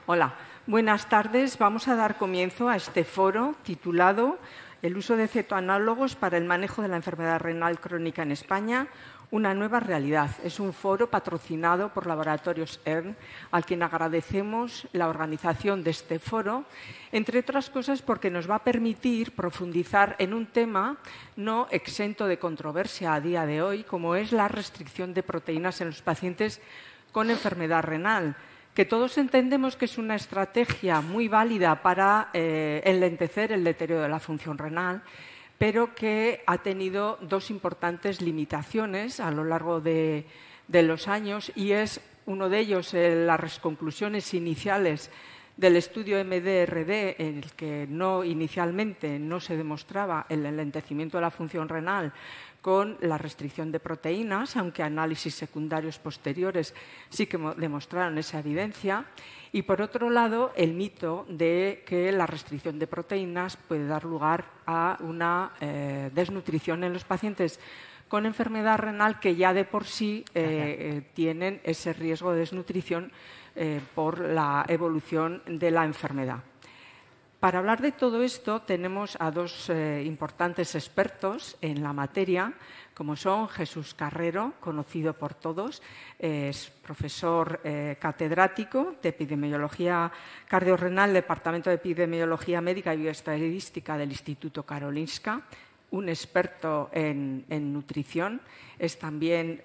Hola, buenas tardes. Vamos a dar comienzo a este foro titulado El uso de cetoanálogos para el manejo de la enfermedad renal crónica en España, una nueva realidad. Es un foro patrocinado por Laboratorios ERN, al quien agradecemos la organización de este foro, entre otras cosas porque nos va a permitir profundizar en un tema no exento de controversia a día de hoy, como es la restricción de proteínas en los pacientes con enfermedad renal, que todos entendemos que es una estrategia muy válida para enlentecer el deterioro de la función renal, pero que ha tenido dos importantes limitaciones a lo largo de los años, y es uno de ellos las conclusiones iniciales del estudio MDRD, en el que inicialmente no se demostraba el enlentecimiento de la función renal con la restricción de proteínas, aunque análisis secundarios posteriores sí que demostraron esa evidencia. Y, por otro lado, el mito de que la restricción de proteínas puede dar lugar a una desnutrición en los pacientes con enfermedad renal que ya de por sí tienen ese riesgo de desnutrición por la evolución de la enfermedad. Para hablar de todo esto tenemos a dos importantes expertos en la materia, como son Jesús Carrero, conocido por todos, es profesor catedrático de Epidemiología Cardiorrenal, Departamento de Epidemiología Médica y Bioestadística del Instituto Karolinska, un experto en nutrición, es también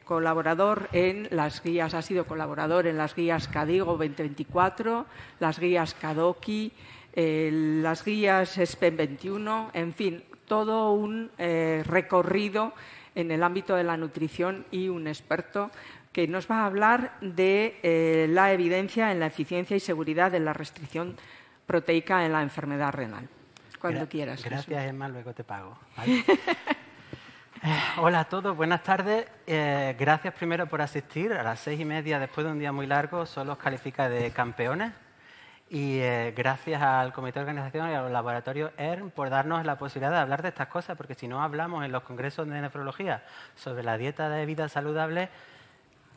colaborador en las guías, ha sido colaborador en las guías KDIGO 2024, las guías KDOKI, las guías SPEN 21, en fin, todo un recorrido en el ámbito de la nutrición y un experto que nos va a hablar de la evidencia en la eficiencia y seguridad de la restricción proteica en la enfermedad renal. Cuando quieras. Gracias, Emma, luego te pago. ¿Vale? Hola a todos, buenas tardes. Gracias primero por asistir. A las 6:30, después de un día muy largo, solo os califica de campeones. Y gracias al Comité de Organización y a los laboratorios ERN por darnos la posibilidad de hablar de estas cosas, porque si no hablamos en los congresos de nefrología sobre la dieta de vida saludable,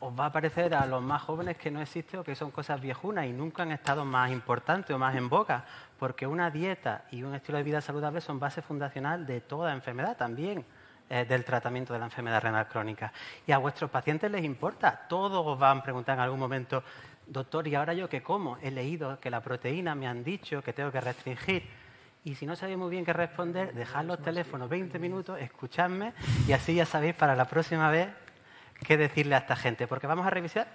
os va a parecer a los más jóvenes que no existe o que son cosas viejunas y nunca han estado más importantes o más en boga, porque una dieta y un estilo de vida saludable son base fundacional de toda enfermedad, también del tratamiento de la enfermedad renal crónica. Y a vuestros pacientes les importa, todos os van a preguntar en algún momento: doctor, ¿y ahora yo qué como? He leído que la proteína me han dicho que tengo que restringir. Y si no sabéis muy bien qué responder, dejad los teléfonos 20 minutos, escuchadme y así ya sabéis para la próxima vez qué decirle a esta gente. Porque vamos a revisar...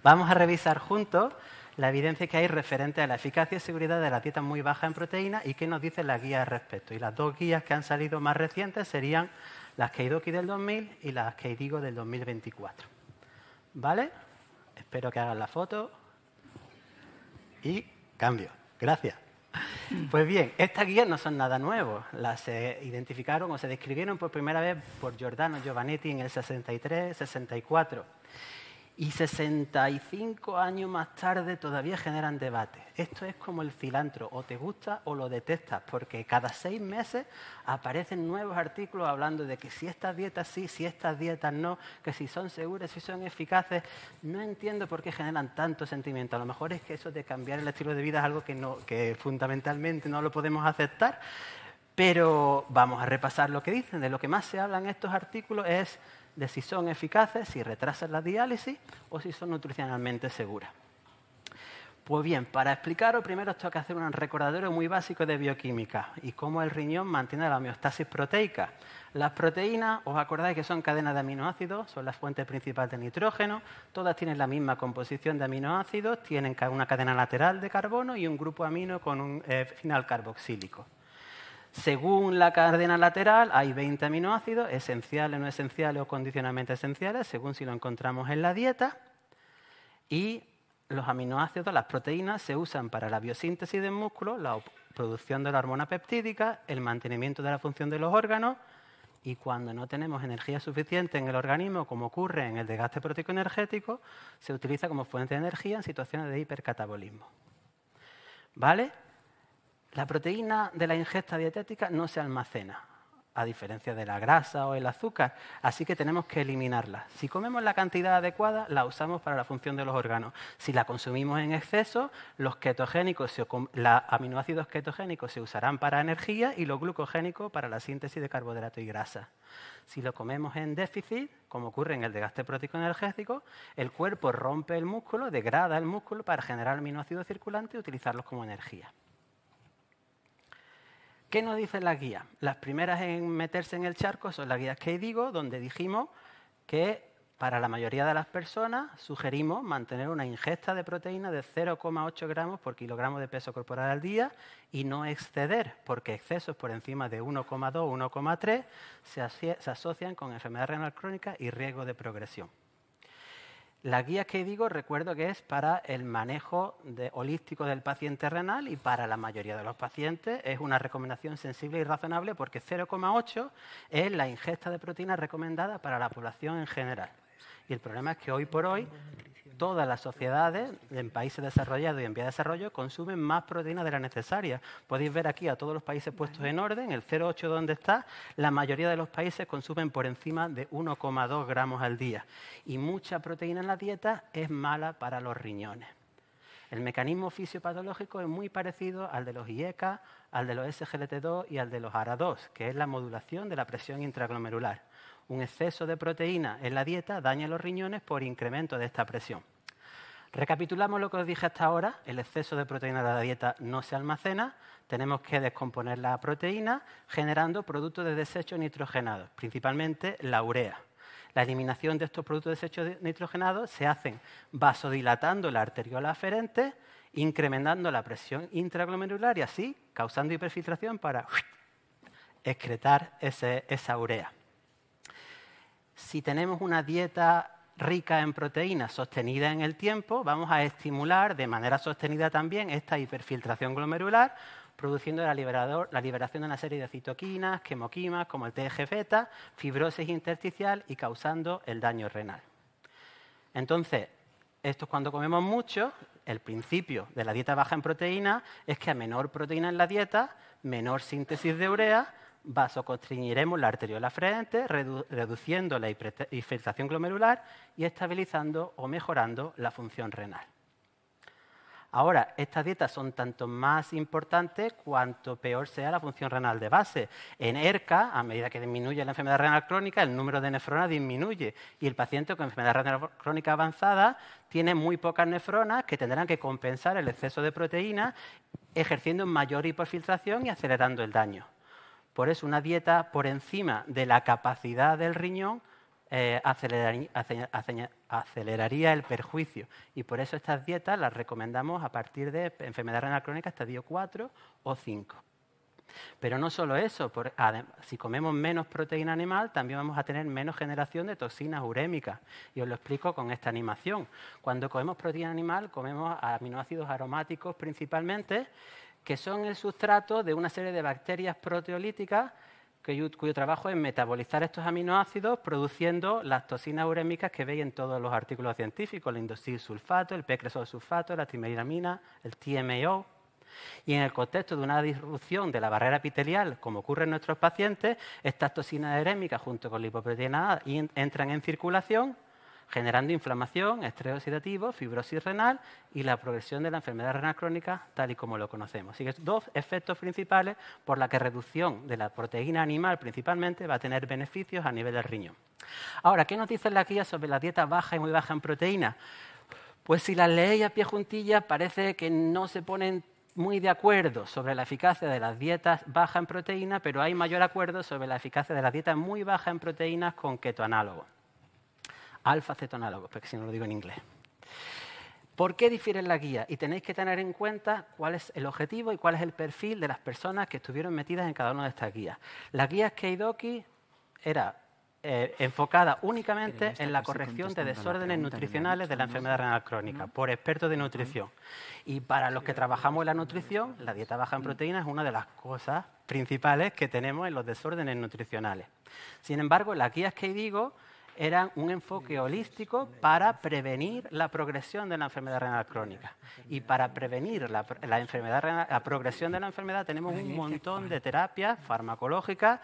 Vamos a revisar juntos la evidencia que hay referente a la eficacia y seguridad de la dieta muy baja en proteína y qué nos dicen las guías al respecto. Y las dos guías que han salido más recientes serían las KDOKI del 2000 y las KDIGO del 2024. ¿Vale? Espero que hagan la foto. Y cambio. Gracias. Pues bien, estas guías no son nada nuevo. Las identificaron o se describieron por primera vez por Giordano Giovannetti en el 63-64. Y 65 años más tarde todavía generan debate. Esto es como el cilantro, o te gusta o lo detestas, porque cada 6 meses aparecen nuevos artículos hablando de que si estas dietas sí, si estas dietas no, que si son seguras, si son eficaces. No entiendo por qué generan tanto sentimiento. A lo mejor es que eso de cambiar el estilo de vida es algo que fundamentalmente no lo podemos aceptar, pero vamos a repasar lo que dicen. De lo que más se habla en estos artículos es de si son eficaces, si retrasan la diálisis o si son nutricionalmente seguras. Pues bien, para explicaros, primero os tengo que hacer un recordatorio muy básico de bioquímica y cómo el riñón mantiene la homeostasis proteica. Las proteínas, os acordáis que son cadenas de aminoácidos, son la fuente principal de nitrógeno, todas tienen la misma composición de aminoácidos, tienen una cadena lateral de carbono y un grupo amino con un final carboxílico. Según la cadena lateral hay 20 aminoácidos, esenciales, no esenciales o condicionalmente esenciales, según si lo encontramos en la dieta. Y los aminoácidos, las proteínas, se usan para la biosíntesis del músculo, la producción de la hormona peptídica, el mantenimiento de la función de los órganos, y cuando no tenemos energía suficiente en el organismo, como ocurre en el desgaste proteico energético, se utiliza como fuente de energía en situaciones de hipercatabolismo. ¿Vale? La proteína de la ingesta dietética no se almacena. a diferencia de la grasa o el azúcar, así que tenemos que eliminarla. Si comemos la cantidad adecuada, la usamos para la función de los órganos. Si la consumimos en exceso, los aminoácidos ketogénicos se usarán para energía y los glucogénicos para la síntesis de carbohidratos y grasa. Si lo comemos en déficit, como ocurre en el desgaste proteico energético, el cuerpo rompe el músculo, degrada el músculo para generar aminoácidos circulantes y utilizarlos como energía. ¿Qué nos dicen las guías? Las primeras en meterse en el charco son las guías KDIGO, donde dijimos que para la mayoría de las personas sugerimos mantener una ingesta de proteína de 0,8 gramos por kilogramo de peso corporal al día y no exceder, porque excesos por encima de 1,2 o 1,3 se asocian con enfermedad renal crónica y riesgo de progresión. La guía que digo, recuerdo que es para el manejo holístico del paciente renal y para la mayoría de los pacientes es una recomendación sensible y razonable porque 0,8 es la ingesta de proteína recomendada para la población en general. Y el problema es que hoy por hoy todas las sociedades en países desarrollados y en vías de desarrollo consumen más proteína de la necesaria. Podéis ver aquí a todos los países puestos en orden, el 0,8 donde está, la mayoría de los países consumen por encima de 1,2 gramos al día. Y mucha proteína en la dieta es mala para los riñones. El mecanismo fisiopatológico es muy parecido al de los IECA, al de los SGLT2 y al de los ARA2, que es la modulación de la presión intraglomerular. Un exceso de proteína en la dieta daña los riñones por incremento de esta presión. Recapitulamos lo que os dije hasta ahora. El exceso de proteína de la dieta no se almacena. Tenemos que descomponer la proteína generando productos de desecho nitrogenados, principalmente la urea. La eliminación de estos productos de desecho nitrogenados se hacen vasodilatando la arteriola aferente, incrementando la presión intraglomerular y así causando hiperfiltración para excretar esa urea. Si tenemos una dieta rica en proteínas sostenida en el tiempo, vamos a estimular de manera sostenida también esta hiperfiltración glomerular, produciendo la liberación de una serie de citoquinas, quimoquinas, como el TGF-beta, fibrosis intersticial y causando el daño renal. Entonces, esto es cuando comemos mucho. El principio de la dieta baja en proteína es que a menor proteína en la dieta, menor síntesis de urea, vasoconstriñiremos la arteriola aferente, reduciendo la hiperfiltración glomerular y estabilizando o mejorando la función renal. Ahora, estas dietas son tanto más importantes cuanto peor sea la función renal de base. En ERCA, a medida que disminuye la enfermedad renal crónica, el número de nefronas disminuye y el paciente con enfermedad renal crónica avanzada tiene muy pocas nefronas que tendrán que compensar el exceso de proteína, ejerciendo mayor hiperfiltración y acelerando el daño. Por eso, una dieta por encima de la capacidad del riñón aceleraría el perjuicio. Y por eso estas dietas las recomendamos a partir de enfermedad renal crónica estadio 4 o 5. Pero no solo eso, si comemos menos proteína animal, también vamos a tener menos generación de toxinas urémicas. Y os lo explico con esta animación. Cuando comemos proteína animal, comemos aminoácidos aromáticos principalmente, que son el sustrato de una serie de bacterias proteolíticas cuyo trabajo es metabolizar estos aminoácidos produciendo las toxinas urémicas que veis en todos los artículos científicos, el indoxil sulfato, el P-cresol sulfato, la trimeramina, el TMAO. Y en el contexto de una disrupción de la barrera epitelial, como ocurre en nuestros pacientes, estas toxinas urémicas junto con la lipoproteína A entran en circulación, generando inflamación, estrés oxidativo, fibrosis renal y la progresión de la enfermedad renal crónica tal y como lo conocemos. Así que dos efectos principales por la que reducción de la proteína animal principalmente va a tener beneficios a nivel del riñón. Ahora, ¿qué nos dicen las guías sobre la dieta baja y muy baja en proteína? Pues si las leéis a pie juntillas parece que no se ponen muy de acuerdo sobre la eficacia de las dietas bajas en proteína, pero hay mayor acuerdo sobre la eficacia de las dietas muy bajas en proteínas con ketoanálogos. Alfa-cetoanálogos, porque si no lo digo en inglés. ¿Por qué difieren las guías? Y tenéis que tener en cuenta cuál es el objetivo y cuál es el perfil de las personas que estuvieron metidas en cada una de estas guías. Las guías Keidoki era enfocada únicamente en la corrección de desórdenes nutricionales de la enfermedad renal crónica, por expertos de nutrición. Y para los que trabajamos en la nutrición, la dieta baja en proteínas es una de las cosas principales que tenemos en los desórdenes nutricionales. Sin embargo, las guías Keidigo eran un enfoque holístico para prevenir la progresión de la enfermedad renal crónica. Y para prevenir la progresión de la enfermedad tenemos un montón de terapias farmacológicas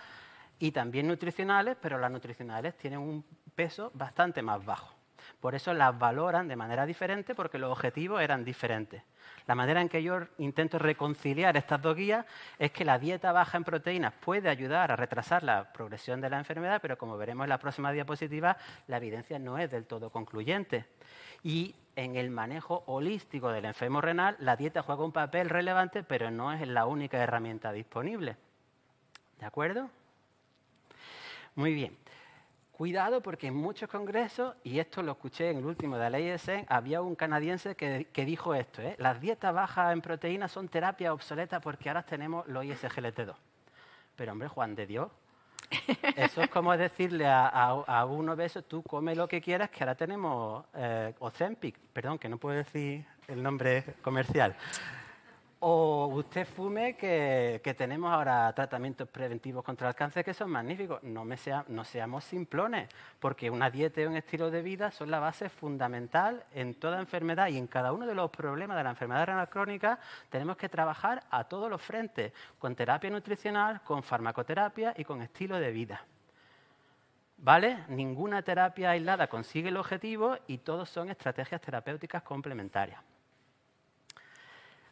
y también nutricionales, pero las nutricionales tienen un peso bastante más bajo. Por eso las valoran de manera diferente, porque los objetivos eran diferentes. La manera en que yo intento reconciliar estas dos guías es que la dieta baja en proteínas puede ayudar a retrasar la progresión de la enfermedad, pero como veremos en la próxima diapositiva, la evidencia no es del todo concluyente. Y en el manejo holístico del enfermo renal, la dieta juega un papel relevante, pero no es la única herramienta disponible. ¿De acuerdo? Muy bien. Cuidado, porque en muchos congresos, y esto lo escuché en el último de la ISN, había un canadiense que dijo esto, las dietas bajas en proteínas son terapias obsoletas porque ahora tenemos los ISGLT2. Pero hombre, Juan de Dios, eso es como decirle a un obeso, tú come lo que quieras, que ahora tenemos Ozempic, perdón, que no puedo decir el nombre comercial. O usted fume, que tenemos ahora tratamientos preventivos contra el cáncer que son magníficos. No seamos simplones, porque una dieta y un estilo de vida son la base fundamental en toda enfermedad, y en cada uno de los problemas de la enfermedad renal crónica tenemos que trabajar a todos los frentes, con terapia nutricional, con farmacoterapia y con estilo de vida. ¿Vale? Ninguna terapia aislada consigue el objetivo y todos son estrategias terapéuticas complementarias.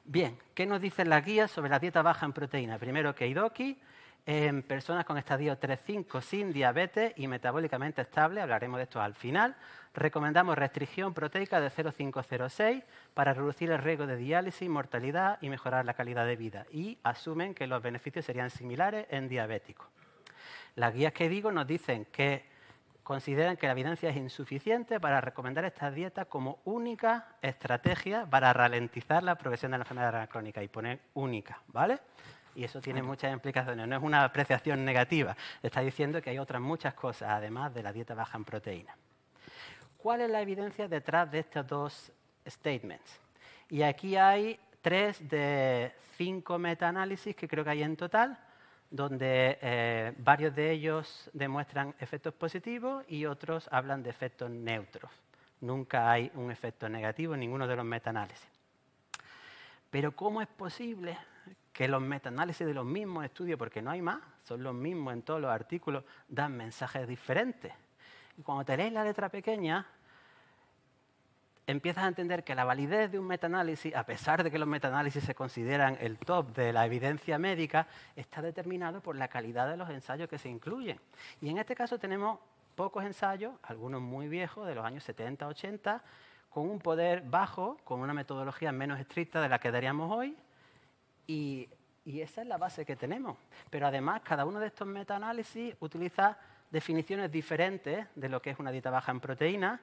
Bien, ¿qué nos dicen las guías sobre la dieta baja en proteína? Primero, que IDOKI, en personas con estadio 3-5 sin diabetes y metabólicamente estable, hablaremos de esto al final, recomendamos restricción proteica de 0,506 para reducir el riesgo de diálisis, mortalidad y mejorar la calidad de vida. Y asumen que los beneficios serían similares en diabéticos. Las guías que digo nos dicen que consideran que la evidencia es insuficiente para recomendar esta dieta como única estrategia para ralentizar la progresión de la enfermedad renal crónica, y poner única, ¿vale? Y eso tiene muchas implicaciones, no es una apreciación negativa, está diciendo que hay otras muchas cosas, además de la dieta baja en proteína. ¿Cuál es la evidencia detrás de estos dos statements? Y aquí hay 3 de 5 metaanálisis que creo que hay en total, donde varios de ellos demuestran efectos positivos y otros hablan de efectos neutros. Nunca hay un efecto negativo en ninguno de los metaanálisis. Pero ¿cómo es posible que los metaanálisis de los mismos estudios, porque no hay más, son los mismos en todos los artículos, dan mensajes diferentes? Y cuando te lees la letra pequeña, empiezas a entender que la validez de un metaanálisis, a pesar de que los metaanálisis se consideran el top de la evidencia médica, está determinado por la calidad de los ensayos que se incluyen. Y en este caso tenemos pocos ensayos, algunos muy viejos, de los años 70, 80, con un poder bajo, con una metodología menos estricta de la que daríamos hoy, y esa es la base que tenemos. Pero además, cada uno de estos metaanálisis utiliza definiciones diferentes de lo que es una dieta baja en proteínas,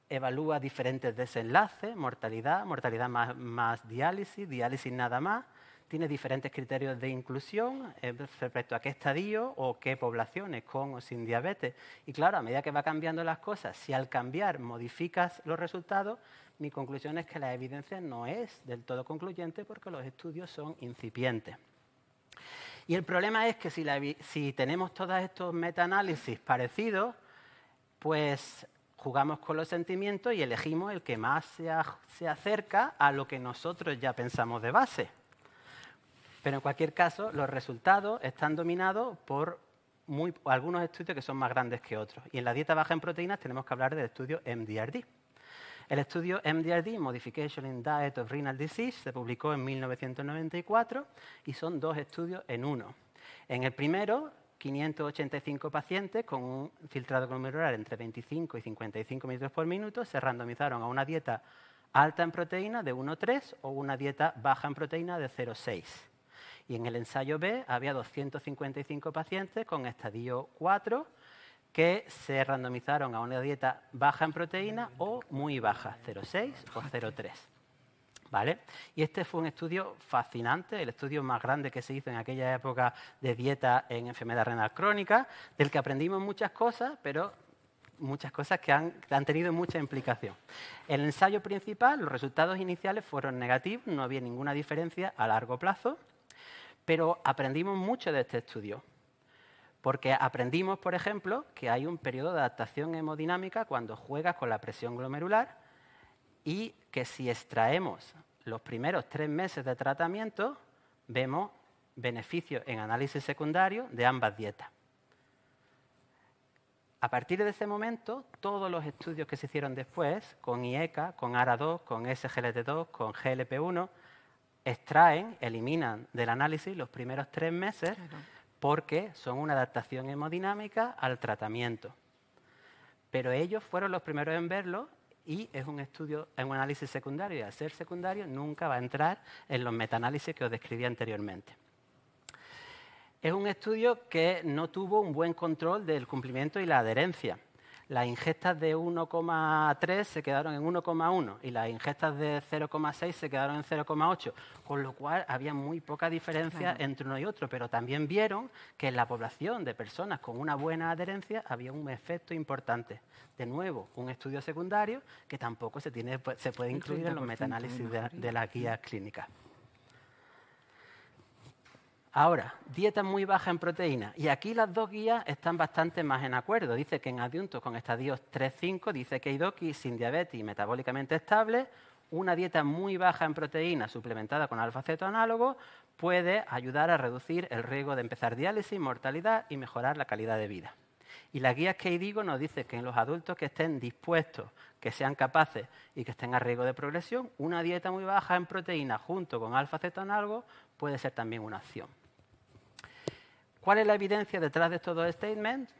evalúa diferentes desenlaces, mortalidad más diálisis, diálisis nada más, tiene diferentes criterios de inclusión respecto a qué estadio o qué poblaciones, con o sin diabetes. Y claro, a medida que va cambiando las cosas, si al cambiar modificas los resultados, mi conclusión es que la evidencia no es del todo concluyente porque los estudios son incipientes. Y el problema es que si tenemos todos estos metaanálisis parecidos, pues jugamos con los sentimientos y elegimos el que más se acerca a lo que nosotros ya pensamos de base. Pero en cualquier caso, los resultados están dominados por algunos estudios que son más grandes que otros. Y en la dieta baja en proteínas tenemos que hablar del estudio MDRD. El estudio MDRD, Modification in Diet of Renal Disease, se publicó en 1994 y son 2 estudios en uno. En el primero, 585 pacientes con un filtrado glomerular entre 25 y 55 mililitros por minuto se randomizaron a una dieta alta en proteína de 1,3 o una dieta baja en proteína de 0,6. Y en el ensayo B había 255 pacientes con estadio 4 que se randomizaron a una dieta baja en proteína o muy baja, 0,6 o 0,3. ¿Vale? Y este fue un estudio fascinante, el estudio más grande que se hizo en aquella época de dieta en enfermedad renal crónica, del que aprendimos muchas cosas, pero muchas cosas que han tenido mucha implicación. En el ensayo principal, los resultados iniciales fueron negativos, no había ninguna diferencia a largo plazo, pero aprendimos mucho de este estudio. Porque aprendimos, por ejemplo, que hay un periodo de adaptación hemodinámica cuando juegas con la presión glomerular, y que si extraemos los primeros 3 meses de tratamiento, vemos beneficios en análisis secundario de ambas dietas. A partir de ese momento, todos los estudios que se hicieron después, con IECA, con ARA2, con SGLT2, con GLP-1, extraen, eliminan del análisis los primeros 3 meses porque son una adaptación hemodinámica al tratamiento. Pero ellos fueron los primeros en verlo y es un estudio, es un análisis secundario, y al ser secundario nunca va a entrar en los metaanálisis que os describí anteriormente. Es un estudio que no tuvo un buen control del cumplimiento y la adherencia. Las ingestas de 1,3 se quedaron en 1,1 y las ingestas de 0,6 se quedaron en 0,8, con lo cual había muy poca diferencia entre uno y otro, pero también vieron que en la población de personas con una buena adherencia había un efecto importante. De nuevo, un estudio secundario que tampoco se puede incluir en los metaanálisis de las guías clínicas. Ahora, dieta muy baja en proteínas. Y aquí las dos guías están bastante más en acuerdo. Dice que en adultos con estadios 3-5, dice que Eidoki sin diabetes y metabólicamente estable, una dieta muy baja en proteínas suplementada con alfa-cetoanálogo puede ayudar a reducir el riesgo de empezar diálisis, mortalidad y mejorar la calidad de vida. Y las guías que digo nos dice que en los adultos que estén dispuestos, que sean capaces y que estén a riesgo de progresión, una dieta muy baja en proteínas junto con alfa-cetoanálogo puede ser también una opción. ¿Cuál es la evidencia detrás de estos dos statements?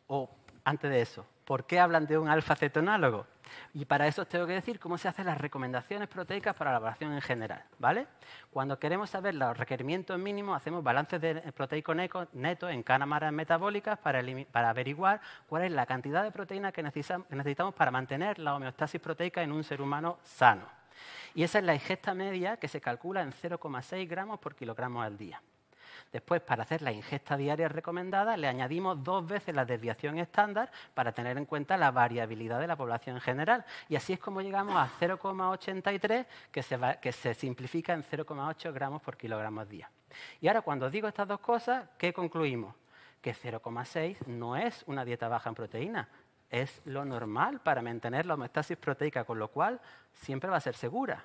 O, antes de eso, ¿por qué hablan de un alfa-cetoanálogo? Y para eso os tengo que decir cómo se hacen las recomendaciones proteicas para la población en general, ¿vale? Cuando queremos saber los requerimientos mínimos, hacemos balances de proteico neto en cámaras metabólicas para averiguar cuál es la cantidad de proteína que necesitamos para mantener la homeostasis proteica en un ser humano sano. Y esa es la ingesta media que se calcula en 0,6 gramos por kilogramo al día. Después, para hacer la ingesta diaria recomendada, le añadimos 2 veces la desviación estándar para tener en cuenta la variabilidad de la población en general. Y así es como llegamos a 0,83, que se simplifica en 0,8 gramos por kilogramo al día. Y ahora, cuando os digo estas dos cosas, ¿qué concluimos? Que 0,6 no es una dieta baja en proteína, es lo normal para mantener la homeostasis proteica, con lo cual siempre va a ser segura.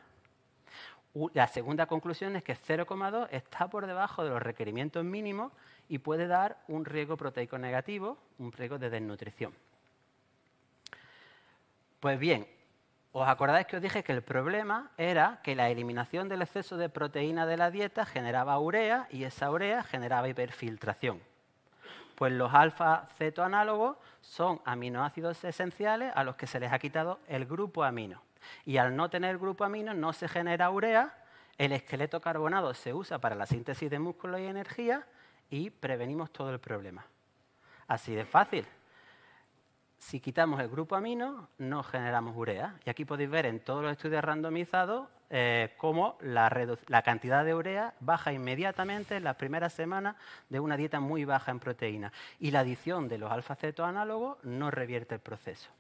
La segunda conclusión es que 0,2 está por debajo de los requerimientos mínimos y puede dar un riesgo proteico negativo, un riesgo de desnutrición. Pues bien, ¿os acordáis que os dije que el problema era que la eliminación del exceso de proteína de la dieta generaba urea y esa urea generaba hiperfiltración? Pues los alfa-cetoanálogos son aminoácidos esenciales a los que se les ha quitado el grupo amino. Y al no tener grupo amino no se genera urea, el esqueleto carbonado se usa para la síntesis de músculo y energía y prevenimos todo el problema. Así de fácil. Si quitamos el grupo amino, no generamos urea. Y aquí podéis ver en todos los estudios randomizados cómo la cantidad de urea baja inmediatamente en las primeras semanas de una dieta muy baja en proteína. Y la adición de los alfa-cetoanálogos no revierte el proceso.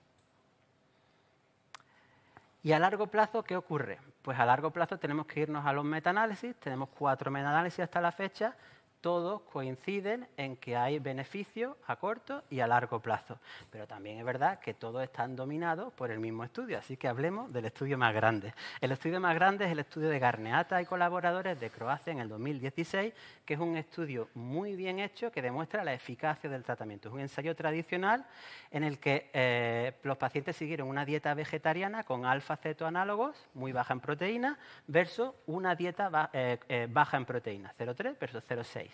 ¿Y a largo plazo qué ocurre? Pues a largo plazo tenemos que irnos a los metaanálisis, tenemos 4 metaanálisis hasta la fecha, todos coinciden en que hay beneficios a corto y a largo plazo. Pero también es verdad que todos están dominados por el mismo estudio, así que hablemos del estudio más grande. El estudio más grande es el estudio de Garneata y colaboradores de Croacia en el 2016, que es un estudio muy bien hecho que demuestra la eficacia del tratamiento. Es un ensayo tradicional en el que los pacientes siguieron una dieta vegetariana con alfa-cetoanálogos, muy baja en proteína, versus una dieta baja en proteína, 0,3 versus 0,6.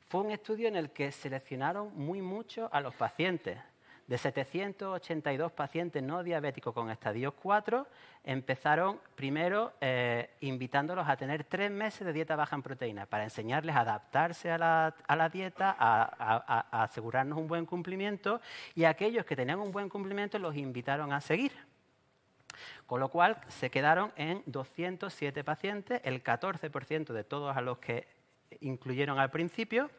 Fue un estudio en el que seleccionaron muy mucho a los pacientes. De 782 pacientes no diabéticos con estadios 4, empezaron primero invitándolos a tener 3 meses de dieta baja en proteína para enseñarles a adaptarse a la dieta, a asegurarnos un buen cumplimiento, y a aquellos que tenían un buen cumplimiento los invitaron a seguir. Con lo cual se quedaron en 207 pacientes, el 14% de todos a los que incluyeron al principio,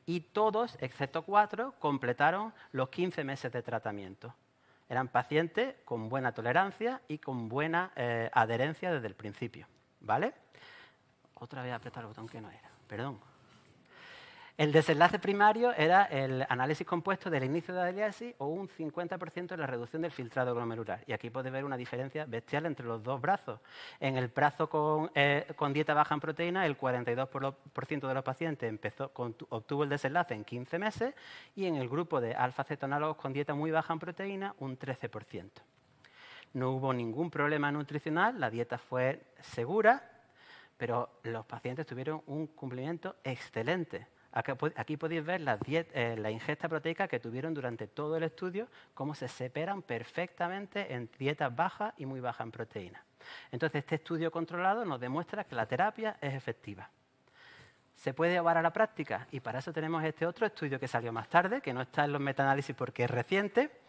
y todos, excepto 4, completaron los 15 meses de tratamiento. Eran pacientes con buena tolerancia y con buena adherencia desde el principio, ¿vale? Otra vez apretar el botón que no era, perdón. El desenlace primario era el análisis compuesto del inicio de la diálisis o un 50% de la reducción del filtrado glomerular. Y aquí podéis ver una diferencia bestial entre los dos brazos. En el brazo con dieta baja en proteína, el 42% de los pacientes obtuvo el desenlace en 15 meses y en el grupo de alfa-cetonálogos con dieta muy baja en proteína, un 13%. No hubo ningún problema nutricional, la dieta fue segura, pero los pacientes tuvieron un cumplimiento excelente. Aquí podéis ver la ingesta proteica que tuvieron durante todo el estudio, cómo se separan perfectamente en dietas bajas y muy bajas en proteína. Entonces, este estudio controlado nos demuestra que la terapia es efectiva. ¿Se puede llevar a la práctica? Y para eso tenemos este otro estudio que salió más tarde, que no está en los metaanálisis porque es reciente,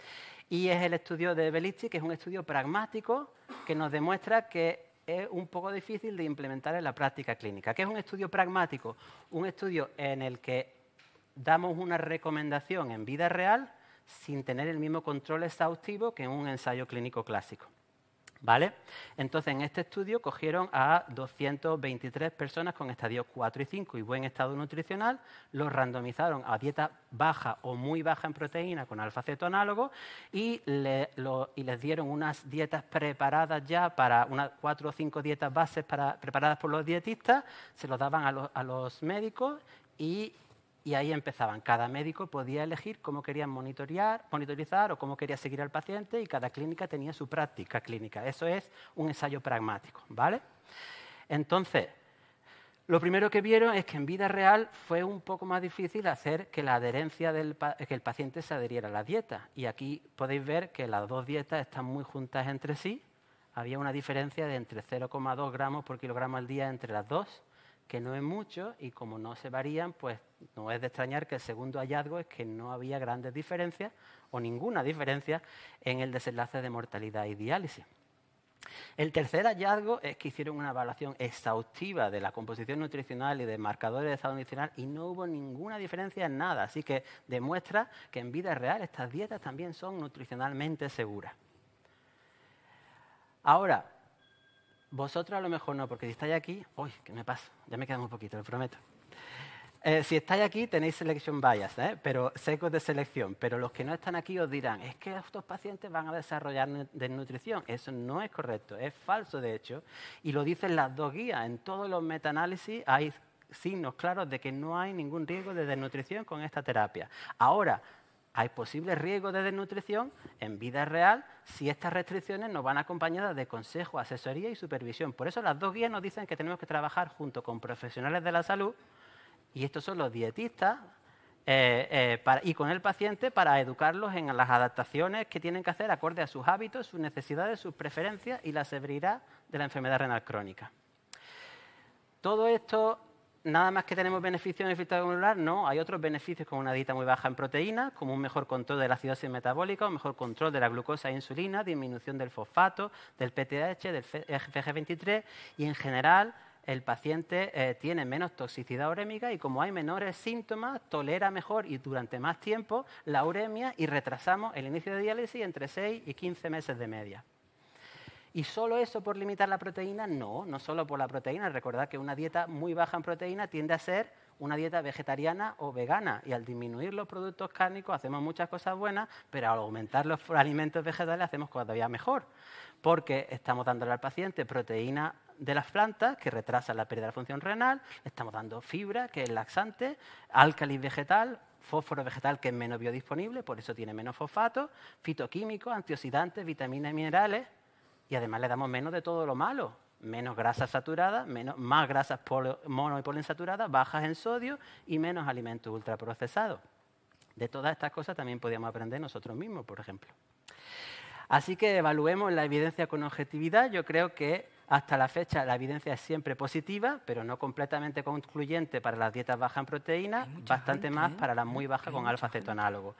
y es el estudio de Bellici, que es un estudio pragmático que nos demuestra que es un poco difícil de implementar en la práctica clínica. ¿Qué es un estudio pragmático? Un estudio en el que damos una recomendación en vida real sin tener el mismo control exhaustivo que en un ensayo clínico clásico. ¿Vale? Entonces, en este estudio cogieron a 223 personas con estadios 4 y 5 y buen estado nutricional, los randomizaron a dieta baja o muy baja en proteína con alfa-cetoanálogo y les dieron unas dietas preparadas ya para unas 4 o 5 dietas bases preparadas por los dietistas, se los daban a los médicos y ahí empezaban. Cada médico podía elegir cómo quería monitorizar o cómo quería seguir al paciente y cada clínica tenía su práctica clínica. Eso es un ensayo pragmático, ¿vale? Entonces, lo primero que vieron es que en vida real fue un poco más difícil hacer que la adherencia que el paciente se adheriera a la dieta. Y aquí podéis ver que las dos dietas están muy juntas entre sí. Había una diferencia de entre 0,2 gramos por kilogramo al día entre las dos, que no es mucho, y como no se varían, pues no es de extrañar que el segundo hallazgo es que no había grandes diferencias o ninguna diferencia en el desenlace de mortalidad y diálisis. El tercer hallazgo es que hicieron una evaluación exhaustiva de la composición nutricional y de marcadores de estado nutricional y no hubo ninguna diferencia en nada, así que demuestra que en vida real estas dietas también son nutricionalmente seguras. Ahora, vosotros a lo mejor no, porque si estáis aquí... ¡Uy, qué me pasa! Ya me queda muy poquito, lo prometo. Si estáis aquí tenéis selection bias, pero sesgos de selección. Pero los que no están aquí os dirán, es que estos pacientes van a desarrollar desnutrición. Eso no es correcto, es falso de hecho. Y lo dicen las dos guías. En todos los metaanálisis hay signos claros de que no hay ningún riesgo de desnutrición con esta terapia. Ahora, hay posibles riesgos de desnutrición en vida real si estas restricciones nos van acompañadas de consejo, asesoría y supervisión. Por eso las dos guías nos dicen que tenemos que trabajar junto con profesionales de la salud, y estos son los dietistas, y con el paciente para educarlos en las adaptaciones que tienen que hacer acorde a sus hábitos, sus necesidades, sus preferencias y la severidad de la enfermedad renal crónica. Todo esto... Nada más que tenemos beneficios en el filtrado glomerular, no, hay otros beneficios como una dieta muy baja en proteínas, como un mejor control de la acidosis metabólica, un mejor control de la glucosa e insulina, disminución del fosfato, del PTH, del FG23 y en general el paciente tiene menos toxicidad urémica y como hay menores síntomas, tolera mejor y durante más tiempo la uremia y retrasamos el inicio de diálisis entre 6 y 15 meses de media. ¿Y solo eso por limitar la proteína? No, no solo por la proteína. Recordad que una dieta muy baja en proteína tiende a ser una dieta vegetariana o vegana. Y al disminuir los productos cárnicos hacemos muchas cosas buenas, pero al aumentar los alimentos vegetales hacemos todavía mejor. Porque estamos dándole al paciente proteína de las plantas, que retrasa la pérdida de la función renal, le estamos dando fibra, que es laxante, álcalis vegetal, fósforo vegetal, que es menos biodisponible, por eso tiene menos fosfato, fitoquímicos, antioxidantes, vitaminas y minerales. Y además le damos menos de todo lo malo, menos grasas saturadas, más grasas mono y poliinsaturadas, bajas en sodio y menos alimentos ultraprocesados. De todas estas cosas también podíamos aprender nosotros mismos, por ejemplo. Así que evaluemos la evidencia con objetividad. Yo creo que hasta la fecha la evidencia es siempre positiva, pero no completamente concluyente para las dietas bajas en proteínas, bastante más para las muy bajas con alfa-cetoanálogo.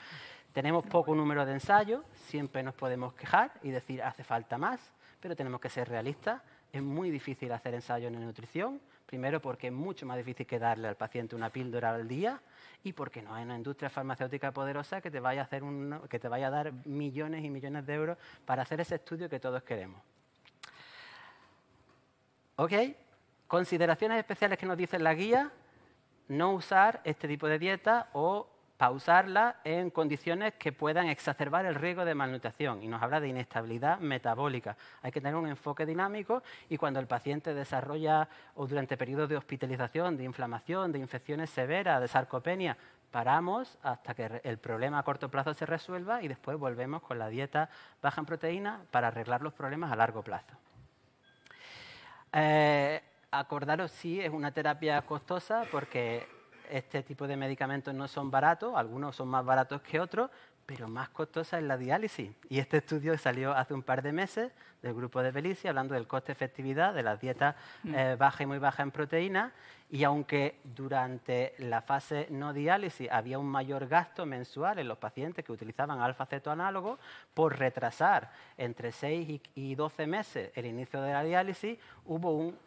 Tenemos poco número de ensayos, siempre nos podemos quejar y decir hace falta más, pero tenemos que ser realistas. Es muy difícil hacer ensayos en nutrición, primero porque es mucho más difícil que darle al paciente una píldora al día y porque no hay una industria farmacéutica poderosa que te vaya a dar millones y millones de euros para hacer ese estudio que todos queremos. ¿Ok? Consideraciones especiales que nos dice la guía. no usar este tipo de dieta o pausarla en condiciones que puedan exacerbar el riesgo de malnutrición. Y nos habla de inestabilidad metabólica. Hay que tener un enfoque dinámico y cuando el paciente desarrolla o durante periodos de hospitalización, de inflamación, de infecciones severas, de sarcopenia, paramos hasta que el problema a corto plazo se resuelva y después volvemos con la dieta baja en proteína para arreglar los problemas a largo plazo. Acordaros, sí, es una terapia costosa porque este tipo de medicamentos no son baratos, algunos son más baratos que otros, pero más costosa es la diálisis. Y este estudio salió hace un par de meses del grupo de Belice hablando del coste-efectividad de las dietas baja y muy baja en proteína. Y aunque durante la fase no diálisis había un mayor gasto mensual en los pacientes que utilizaban alfa-cetoanálogos, por retrasar entre 6 y 12 meses el inicio de la diálisis, hubo un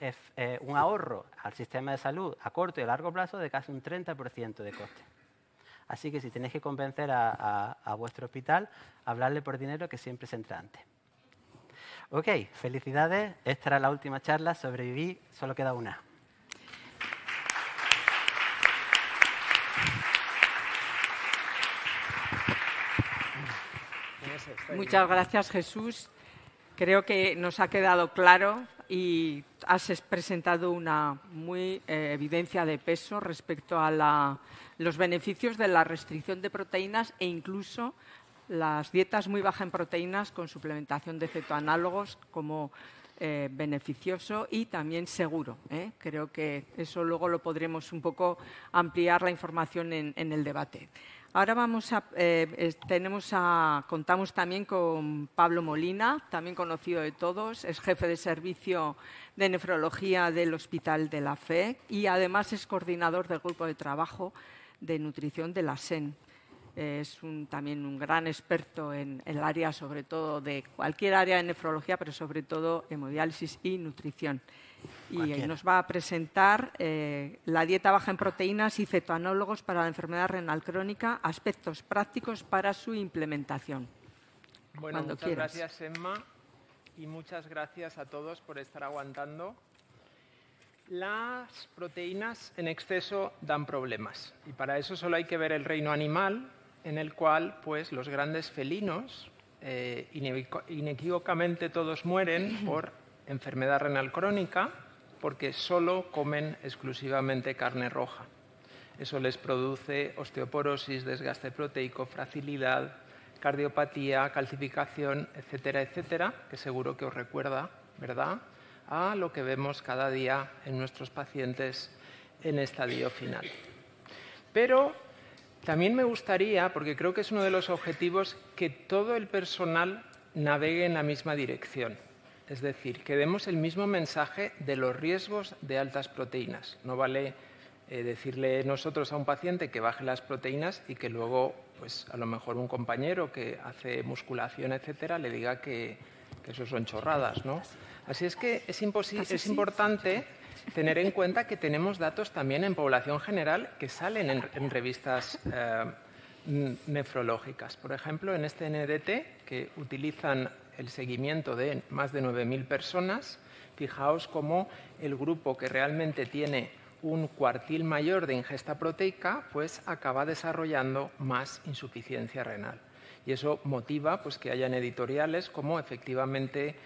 ahorro al sistema de salud a corto y a largo plazo de casi un 30% de coste. Así que si tenéis que convencer a vuestro hospital, hablarle por dinero que siempre se entra antes. Ok, felicidades. Esta era la última charla. Sobreviví, solo queda una. Muchas gracias, Jesús. Creo que nos ha quedado claro y has presentado una muy evidencia de peso respecto a los beneficios de la restricción de proteínas e incluso las dietas muy bajas en proteínas con suplementación de cetoanálogos como beneficioso y también seguro. Creo que eso luego lo podremos un poco ampliar la información en el debate. Ahora contamos también con Pablo Molina, también conocido de todos, es jefe de servicio de nefrología del Hospital de la Fe y además es coordinador del grupo de trabajo de nutrición de la SEN. Es también un gran experto en el área, sobre todo de cualquier área de nefrología, pero sobre todo hemodiálisis y nutrición. Y nos va a presentar la dieta baja en proteínas y cetoanálogos para la enfermedad renal crónica, aspectos prácticos para su implementación. Bueno, muchas gracias, Emma, y muchas gracias a todos por estar aguantando. Las proteínas en exceso dan problemas y para eso solo hay que ver el reino animal, en el cual pues, los grandes felinos inequívocamente todos mueren por enfermedad renal crónica porque solo comen exclusivamente carne roja. Eso les produce osteoporosis, desgaste proteico, fragilidad, cardiopatía, calcificación, etcétera, etcétera, que seguro que os recuerda, ¿verdad?, a lo que vemos cada día en nuestros pacientes en estadio final. Pero también me gustaría, porque creo que es uno de los objetivos, que todo el personal navegue en la misma dirección. Es decir, que demos el mismo mensaje de los riesgos de altas proteínas. No vale decirle nosotros a un paciente que baje las proteínas y que luego, pues a lo mejor un compañero que hace musculación, etcétera, le diga que eso son chorradas, ¿no? Así es que es importante tener en cuenta que tenemos datos también en población general que salen en revistas nefrológicas. Por ejemplo, en este NDT, que utilizan el seguimiento de más de 9.000 personas, fijaos cómo el grupo que realmente tiene un cuartil mayor de ingesta proteica, pues acaba desarrollando más insuficiencia renal. Y eso motiva pues, que hayan editoriales como efectivamente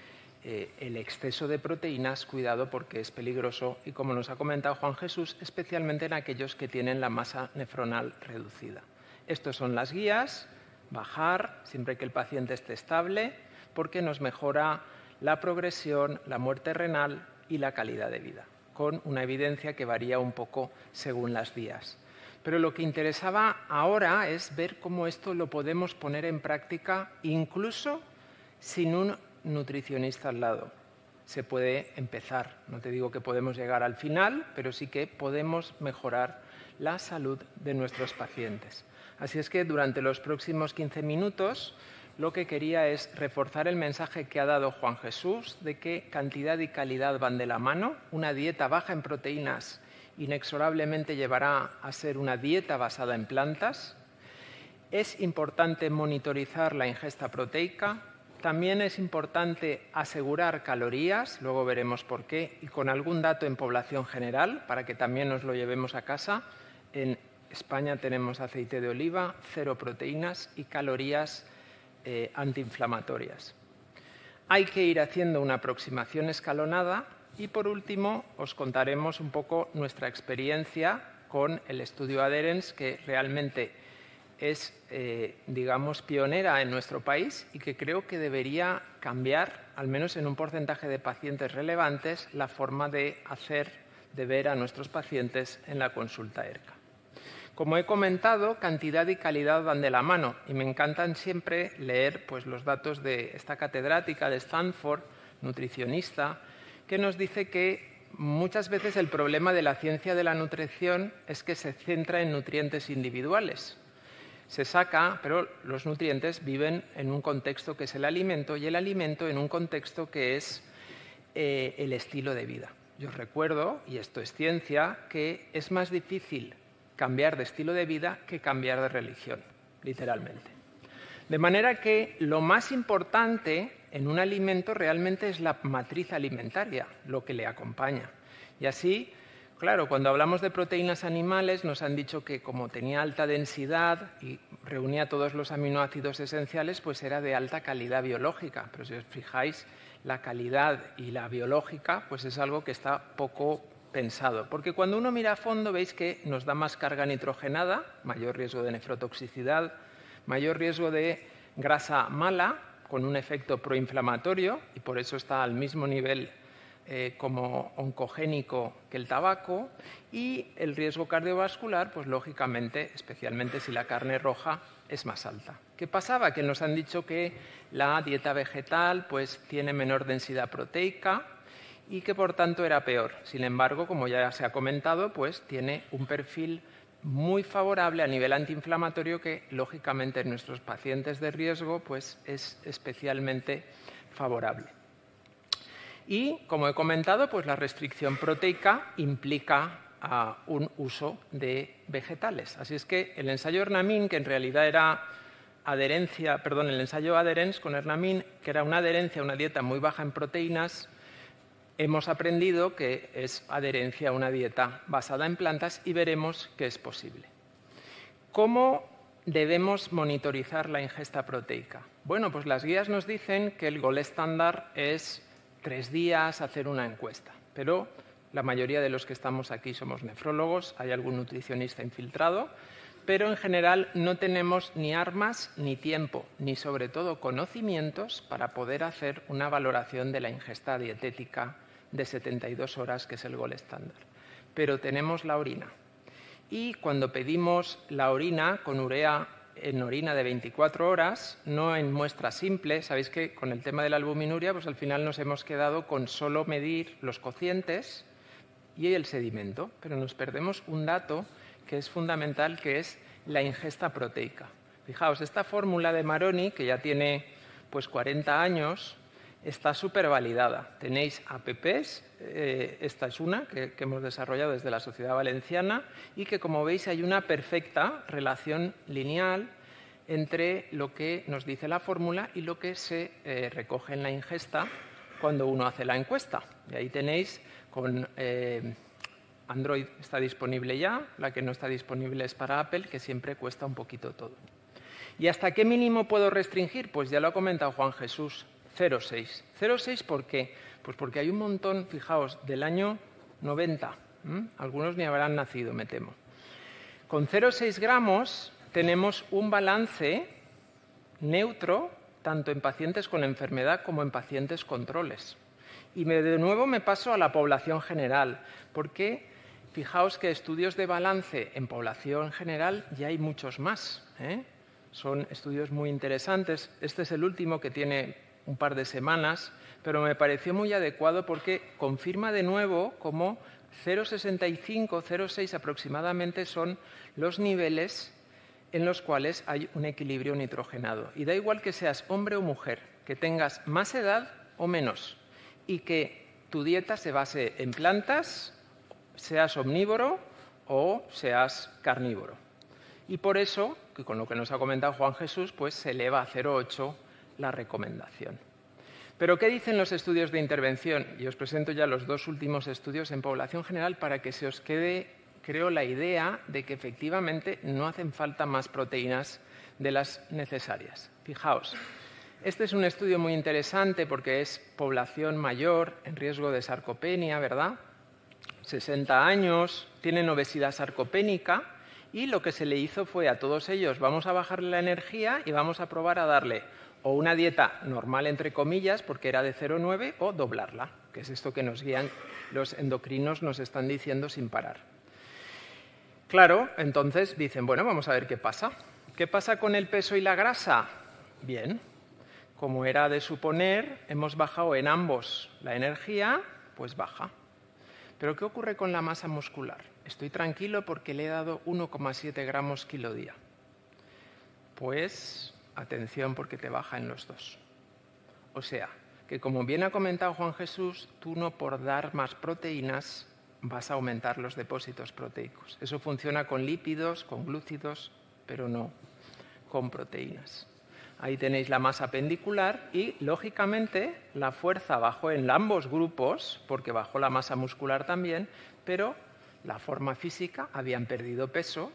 el exceso de proteínas, cuidado porque es peligroso y como nos ha comentado Juan Jesús, especialmente en aquellos que tienen la masa nefronal reducida. Estas son las guías, bajar siempre que el paciente esté estable porque nos mejora la progresión, la muerte renal y la calidad de vida, con una evidencia que varía un poco según las vías. Pero lo que interesaba ahora es ver cómo esto lo podemos poner en práctica incluso sin un nutricionista al lado. Se puede empezar, no te digo que podemos llegar al final, pero sí que podemos mejorar la salud de nuestros pacientes. Así es que durante los próximos 15 minutos lo que quería es reforzar el mensaje que ha dado Juan Jesús de que cantidad y calidad van de la mano. Una dieta baja en proteínas inexorablemente llevará a ser una dieta basada en plantas. Es importante monitorizar la ingesta proteica. También es importante asegurar calorías, luego veremos por qué, y con algún dato en población general, para que también nos lo llevemos a casa. En España tenemos aceite de oliva, 0 proteínas y calorías antiinflamatorias. Hay que ir haciendo una aproximación escalonada y, por último, os contaremos un poco nuestra experiencia con el estudio Adherence, que realmente es, digamos, pionera en nuestro país y que creo que debería cambiar, al menos en un porcentaje de pacientes relevantes, la forma de ver a nuestros pacientes en la consulta ERCA. Como he comentado, cantidad y calidad van de la mano y me encantan siempre leer pues, los datos de esta catedrática de Stanford, nutricionista, que nos dice que muchas veces el problema de la ciencia de la nutrición es que se centra en nutrientes individuales. Se saca, pero los nutrientes viven en un contexto que es el alimento y el alimento en un contexto que es el estilo de vida. Yo os recuerdo, y esto es ciencia, que es más difícil cambiar de estilo de vida que cambiar de religión, literalmente. De manera que lo más importante en un alimento realmente es la matriz alimentaria, lo que le acompaña. Y así, claro, cuando hablamos de proteínas animales nos han dicho que como tenía alta densidad y reunía todos los aminoácidos esenciales, pues era de alta calidad biológica. Pero si os fijáis, la calidad y la biológica pues es algo que está poco pensado, porque cuando uno mira a fondo veis que nos da más carga nitrogenada, mayor riesgo de nefrotoxicidad, mayor riesgo de grasa mala, con un efecto proinflamatorio, y por eso está al mismo nivel como oncogénico que el tabaco, y el riesgo cardiovascular, pues lógicamente, especialmente si la carne roja es más alta. ¿Qué pasaba? Que nos han dicho que la dieta vegetal pues tiene menor densidad proteica, y que por tanto era peor. Sin embargo, como ya se ha comentado, pues tiene un perfil muy favorable a nivel antiinflamatorio que, lógicamente, en nuestros pacientes de riesgo pues es especialmente favorable. Y, como he comentado, pues la restricción proteica implica un uso de vegetales. Así es que el ensayo Ernamin, que en realidad era el ensayo Adherence con Ernamin, que era una adherencia a una dieta muy baja en proteínas, hemos aprendido que es adherencia a una dieta basada en plantas y veremos que es posible. ¿Cómo debemos monitorizar la ingesta proteica? Bueno, pues las guías nos dicen que el gol estándar es 3 días hacer una encuesta, pero la mayoría de los que estamos aquí somos nefrólogos, hay algún nutricionista infiltrado, pero en general no tenemos ni armas, ni tiempo, ni sobre todo conocimientos para poder hacer una valoración de la ingesta dietética de 72 horas, que es el gol estándar. Pero tenemos la orina. Y cuando pedimos la orina con urea en orina de 24 horas, no en muestra simple, sabéis que con el tema de la albuminuria, pues al final nos hemos quedado con solo medir los cocientes y el sedimento, pero nos perdemos un dato que es fundamental, que es la ingesta proteica. Fijaos, esta fórmula de Maroni, que ya tiene pues 40 años, está súper validada. Tenéis APPs, esta es una que hemos desarrollado desde la Sociedad Valenciana y que, como veis, hay una perfecta relación lineal entre lo que nos dice la fórmula y lo que se recoge en la ingesta cuando uno hace la encuesta. Y ahí tenéis con Android está disponible ya, la que no está disponible es para Apple, que siempre cuesta un poquito todo. ¿Y hasta qué mínimo puedo restringir? Pues ya lo ha comentado Juan Jesús, 0,6. ¿0,6 por qué? Pues porque hay un montón, fijaos, del año 90. Algunos ni habrán nacido, me temo. Con 0,6 gramos tenemos un balance neutro tanto en pacientes con enfermedad como en pacientes controles. Y de nuevo me paso a la población general, porque fijaos que estudios de balance en población general ya hay muchos más. Son estudios muy interesantes. Este es el último, que tiene un par de semanas, pero me pareció muy adecuado porque confirma de nuevo cómo 0,65, 0,6 aproximadamente son los niveles en los cuales hay un equilibrio nitrogenado. Y da igual que seas hombre o mujer, que tengas más edad o menos, y que tu dieta se base en plantas, seas omnívoro o seas carnívoro. Y por eso, que con lo que nos ha comentado Juan Jesús, pues se eleva a 0,8 la recomendación. ¿Pero qué dicen los estudios de intervención? Y os presento ya los 2 últimos estudios en población general para que se os quede creó la idea de que efectivamente no hacen falta más proteínas de las necesarias. Fijaos, este es un estudio muy interesante porque es población mayor en riesgo de sarcopenia, ¿verdad? 60 años, tienen obesidad sarcopénica y lo que se le hizo fue a todos ellos, vamos a bajarle la energía y vamos a probar a darle o una dieta normal, entre comillas, porque era de 0,9, o doblarla, que es esto que nos guían los endocrinos, nos están diciendo sin parar. Claro, entonces dicen, bueno, vamos a ver qué pasa. ¿Qué pasa con el peso y la grasa? Bien, como era de suponer, hemos bajado en ambos la energía, pues baja. Pero ¿qué ocurre con la masa muscular? Estoy tranquilo porque le he dado 1,7 gramos kilo día. Pues atención porque te baja en los dos. O sea, que como bien ha comentado Juan Jesús, tú no por dar más proteínas vas a aumentar los depósitos proteicos. Eso funciona con lípidos, con glúcidos, pero no con proteínas. Ahí tenéis la masa pendicular y, lógicamente, la fuerza bajó en ambos grupos, porque bajó la masa muscular también, pero la forma física, habían perdido peso,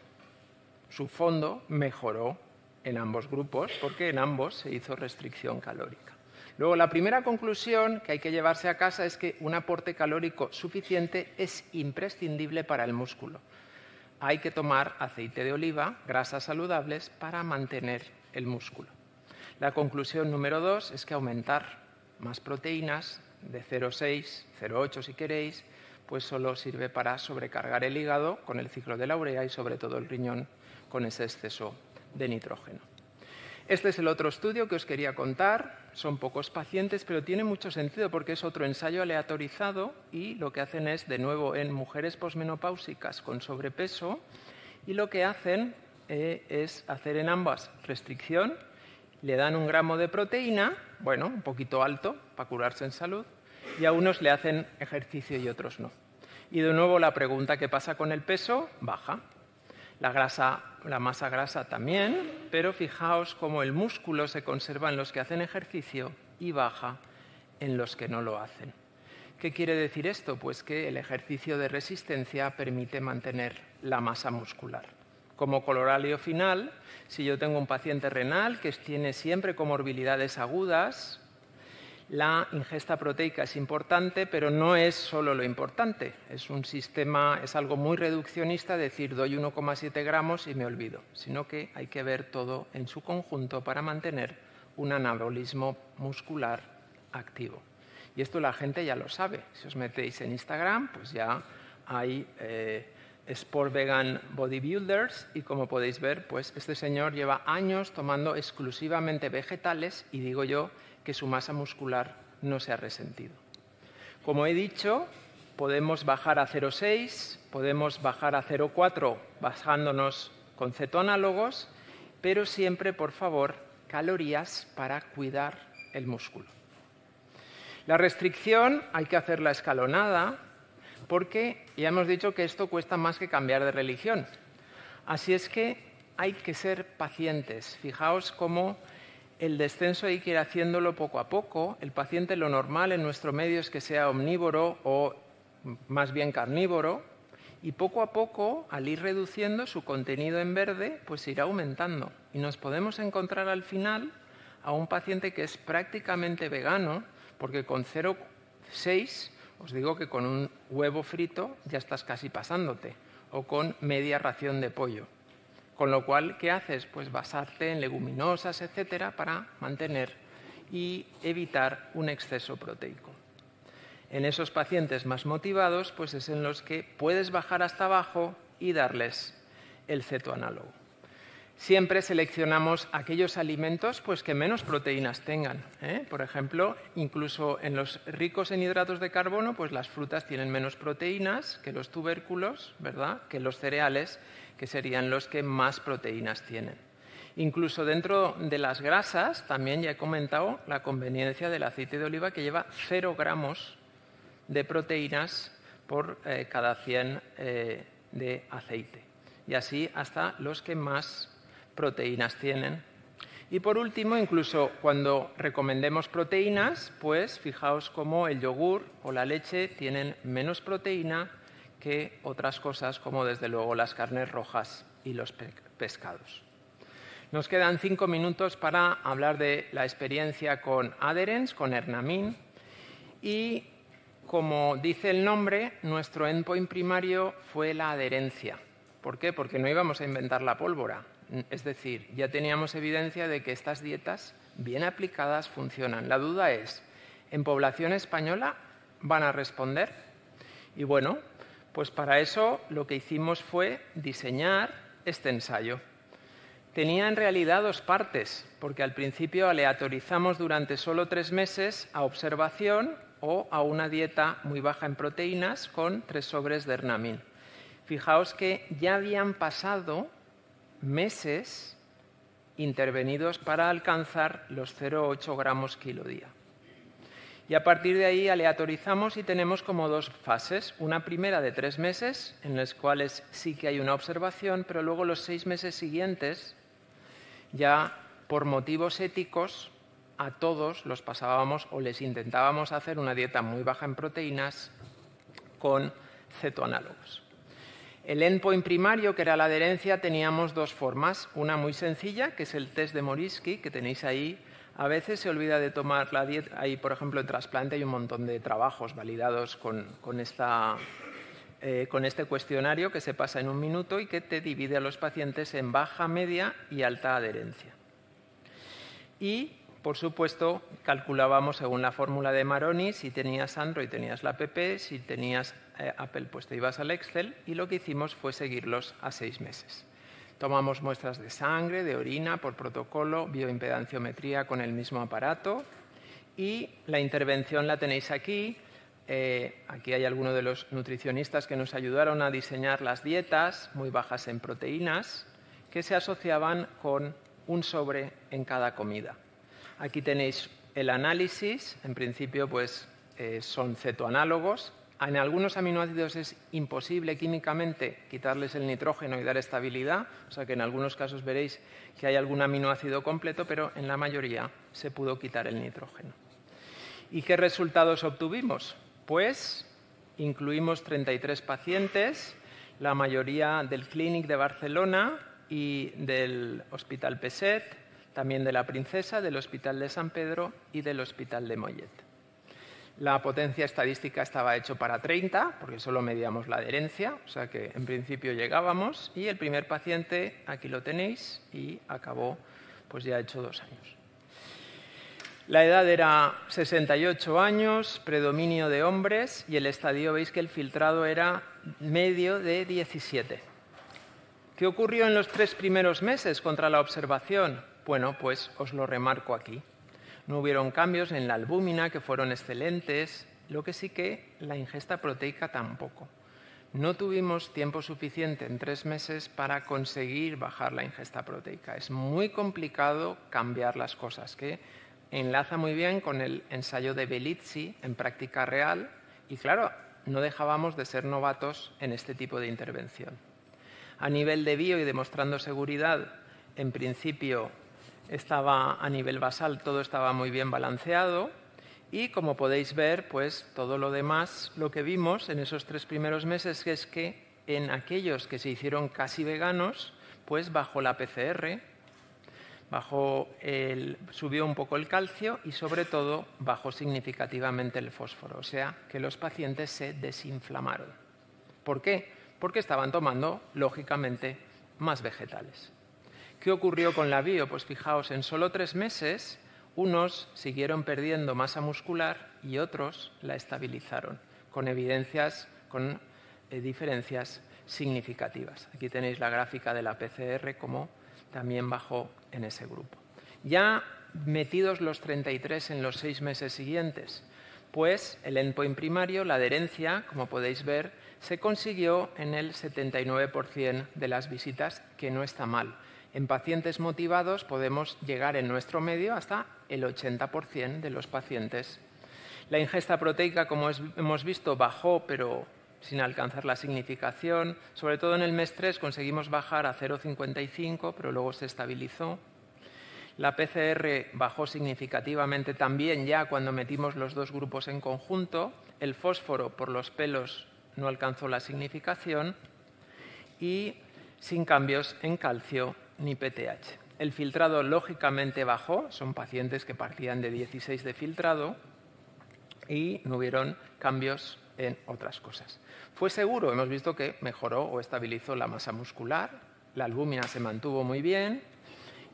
su fondo mejoró en ambos grupos, porque en ambos se hizo restricción calórica. Luego, la primera conclusión que hay que llevarse a casa es que un aporte calórico suficiente es imprescindible para el músculo. Hay que tomar aceite de oliva, grasas saludables, para mantener el músculo. La conclusión número 2 es que aumentar más proteínas, de 0,6, 0,8 si queréis, pues solo sirve para sobrecargar el hígado con el ciclo de la urea y sobre todo el riñón con ese exceso de nitrógeno. Este es el otro estudio que os quería contar. Son pocos pacientes, pero tiene mucho sentido porque es otro ensayo aleatorizado y lo que hacen es, de nuevo, en mujeres posmenopáusicas con sobrepeso, y lo que hacen es hacer en ambas restricción, le dan 1 gramo de proteína, bueno, un poquito alto para curarse en salud, y a unos le hacen ejercicio y otros no. Y de nuevo la pregunta, ¿qué pasa con el peso? Baja. La masa grasa también, pero fijaos cómo el músculo se conserva en los que hacen ejercicio y baja en los que no lo hacen. ¿Qué quiere decir esto? Pues que el ejercicio de resistencia permite mantener la masa muscular. Como corolario final, si yo tengo un paciente renal que tiene siempre comorbilidades agudas, la ingesta proteica es importante, pero no es solo lo importante. Es un sistema, es algo muy reduccionista decir doy 1,7 gramos y me olvido, sino que hay que ver todo en su conjunto para mantener un anabolismo muscular activo. Y esto la gente ya lo sabe. Si os metéis en Instagram, pues ya hay Sport Vegan Bodybuilders y como podéis ver, pues este señor lleva años tomando exclusivamente vegetales y digo yo que su masa muscular no se ha resentido. Como he dicho, podemos bajar a 0,6, podemos bajar a 0,4 basándonos con cetoanálogos, pero siempre, por favor, calorías para cuidar el músculo. La restricción hay que hacerla escalonada porque ya hemos dicho que esto cuesta más que cambiar de religión. Así es que hay que ser pacientes. Fijaos cómo el descenso hay que ir haciéndolo poco a poco. El paciente, lo normal en nuestro medio es que sea omnívoro o más bien carnívoro y poco a poco, al ir reduciendo su contenido en verde, pues irá aumentando. Y nos podemos encontrar al final a un paciente que es prácticamente vegano porque con 0,6 os digo que con un huevo frito ya estás casi pasándote o con media ración de pollo. Con lo cual, ¿qué haces? Pues basarte en leguminosas, etcétera, para mantener y evitar un exceso proteico. En esos pacientes más motivados, pues es en los que puedes bajar hasta abajo y darles el cetoanálogo. Siempre seleccionamos aquellos alimentos pues, que menos proteínas tengan. Por ejemplo, incluso en los ricos en hidratos de carbono, pues las frutas tienen menos proteínas que los tubérculos, ¿verdad?, que los cereales, que serían los que más proteínas tienen. Incluso dentro de las grasas, también ya he comentado la conveniencia del aceite de oliva, que lleva 0 gramos de proteínas por cada 100 de aceite. Y así hasta los que más proteínas tienen. Y por último, incluso cuando recomendemos proteínas, pues fijaos cómo el yogur o la leche tienen menos proteína que otras cosas como desde luego las carnes rojas y los pescados. Nos quedan 5 minutos para hablar de la experiencia con adherence, con Ernamin, y como dice el nombre, nuestro endpoint primario fue la adherencia. ¿Por qué? Porque no íbamos a inventar la pólvora. Es decir, ya teníamos evidencia de que estas dietas bien aplicadas funcionan. La duda es, ¿en población española van a responder? Y bueno, pues para eso lo que hicimos fue diseñar este ensayo. Tenía en realidad 2 partes, porque al principio aleatorizamos durante solo 3 meses a observación o a una dieta muy baja en proteínas con 3 sobres de Ernamin. Fijaos que ya habían pasado meses intervenidos para alcanzar los 0,8 gramos kilo día. Y a partir de ahí aleatorizamos y tenemos como 2 fases. Una primera de 3 meses, en las cuales sí que hay una observación, pero luego los 6 meses siguientes, ya por motivos éticos, a todos los pasábamos o les intentábamos hacer una dieta muy baja en proteínas con cetoanálogos. El endpoint primario, que era la adherencia, teníamos 2 formas. Una muy sencilla, que es el test de Morisky, que tenéis ahí. A veces se olvida de tomar la dieta. Ahí, por ejemplo, en trasplante hay un montón de trabajos validados con este cuestionario que se pasa en 1 minuto y que te divide a los pacientes en baja, media y alta adherencia. Y, por supuesto, calculábamos según la fórmula de Maroni, si tenías Android tenías la app, si tenías Apple pues te ibas al Excel, y lo que hicimos fue seguirlos a 6 meses. Tomamos muestras de sangre, de orina, por protocolo, bioimpedanciometría con el mismo aparato, y la intervención la tenéis aquí. Aquí hay algunos de los nutricionistas que nos ayudaron a diseñar las dietas muy bajas en proteínas que se asociaban con 1 sobre en cada comida. Aquí tenéis el análisis. En principio pues, son cetoanálogos. En algunos aminoácidos es imposible químicamente quitarles el nitrógeno y dar estabilidad, o sea que en algunos casos veréis que hay algún aminoácido completo, pero en la mayoría se pudo quitar el nitrógeno. ¿Y qué resultados obtuvimos? Pues incluimos 33 pacientes, la mayoría del Clínic de Barcelona y del Hospital Peset, también de la Princesa, del Hospital de San Pedro y del Hospital de Mollet. La potencia estadística estaba hecho para 30, porque solo medíamos la adherencia, o sea que en principio llegábamos, y el primer paciente, aquí lo tenéis, y acabó pues ya hecho 2 años. La edad era 68 años, predominio de hombres, y el estadio, veis que el filtrado era medio de 17. ¿Qué ocurrió en los 3 primeros meses contra la observación? Bueno, pues os lo remarco aquí. No hubieron cambios en la albúmina, que fueron excelentes, lo que sí que la ingesta proteica tampoco. No tuvimos tiempo suficiente en 3 meses para conseguir bajar la ingesta proteica. Es muy complicado cambiar las cosas, que enlaza muy bien con el ensayo de Belizzi en práctica real, y claro, no dejábamos de ser novatos en este tipo de intervención. A nivel de bio y demostrando seguridad, en principio estaba a nivel basal, todo estaba muy bien balanceado, y como podéis ver, pues todo lo demás, lo que vimos en esos 3 primeros meses es que en aquellos que se hicieron casi veganos, pues bajó la PCR, subió un poco el calcio y sobre todo bajó significativamente el fósforo, o sea que los pacientes se desinflamaron. ¿Por qué? Porque estaban tomando, lógicamente, más vegetales. ¿Qué ocurrió con la bio? Pues fijaos, en solo 3 meses, unos siguieron perdiendo masa muscular y otros la estabilizaron, con evidencias, con diferencias significativas. Aquí tenéis la gráfica de la PCR, como también bajó en ese grupo. Ya metidos los 33 en los 6 meses siguientes, pues el endpoint primario, la adherencia, como podéis ver, se consiguió en el 79% de las visitas, que no está mal. En pacientes motivados podemos llegar en nuestro medio hasta el 80% de los pacientes. La ingesta proteica, como hemos visto, bajó, pero sin alcanzar la significación. Sobre todo en el mes 3 conseguimos bajar a 0,55, pero luego se estabilizó. La PCR bajó significativamente también ya cuando metimos los 2 grupos en conjunto. El fósforo por los pelos no alcanzó la significación, y sin cambios en calcio ni PTH. El filtrado lógicamente bajó, son pacientes que partían de 16 de filtrado y no hubieron cambios en otras cosas. Fue seguro, hemos visto que mejoró o estabilizó la masa muscular, la albúmina se mantuvo muy bien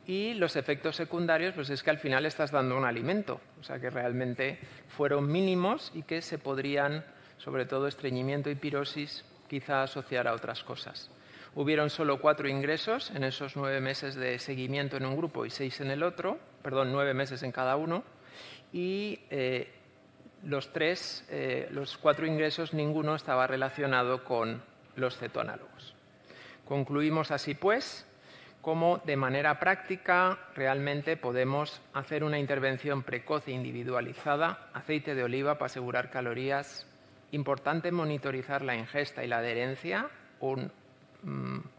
y los efectos secundarios, pues es que al final estás dando un alimento, o sea que realmente fueron mínimos y que se podrían, sobre todo estreñimiento y pirosis, quizá asociar a otras cosas. Hubieron solo 4 ingresos en esos 9 meses de seguimiento en un grupo y 6 en el otro, perdón, 9 meses en cada uno, y los 4 ingresos, ninguno estaba relacionado con los cetoanálogos. Concluimos así pues, cómo de manera práctica realmente podemos hacer una intervención precoz e individualizada, aceite de oliva para asegurar calorías, importante monitorizar la ingesta y la adherencia, un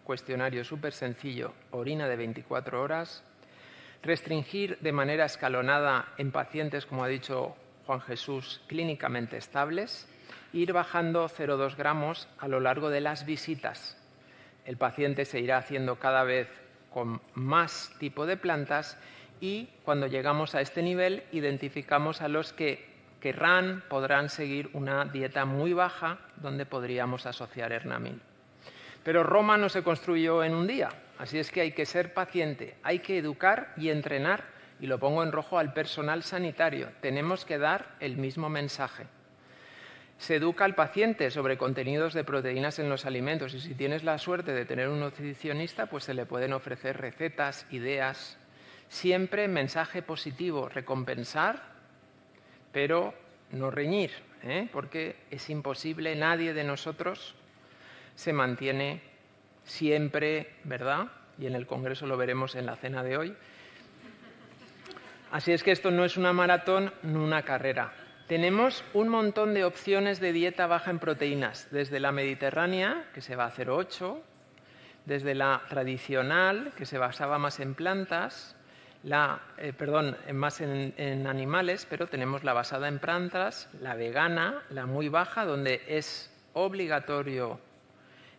cuestionario súper sencillo, orina de 24 horas, restringir de manera escalonada en pacientes, como ha dicho Juan Jesús, clínicamente estables, ir bajando 0,2 gramos a lo largo de las visitas. El paciente se irá haciendo cada vez con más tipo de plantas y cuando llegamos a este nivel identificamos a los que podrán seguir una dieta muy baja donde podríamos asociar Ernamil. Pero Roma no se construyó en un día, así es que hay que ser paciente, hay que educar y entrenar, y lo pongo en rojo, al personal sanitario. Tenemos que dar el mismo mensaje. Se educa al paciente sobre contenidos de proteínas en los alimentos y si tienes la suerte de tener un nutricionista, pues se le pueden ofrecer recetas, ideas. Siempre mensaje positivo, recompensar, pero no reñir, porque es imposible, nadie de nosotros se mantiene siempre, ¿verdad? Y en el Congreso lo veremos en la cena de hoy. Así es que esto no es una maratón ni una carrera. Tenemos un montón de opciones de dieta baja en proteínas, desde la mediterránea, que se va a 0,8, desde la tradicional, que se basaba más en plantas, más en animales, pero tenemos la basada en plantas, la vegana, la muy baja, donde es obligatorio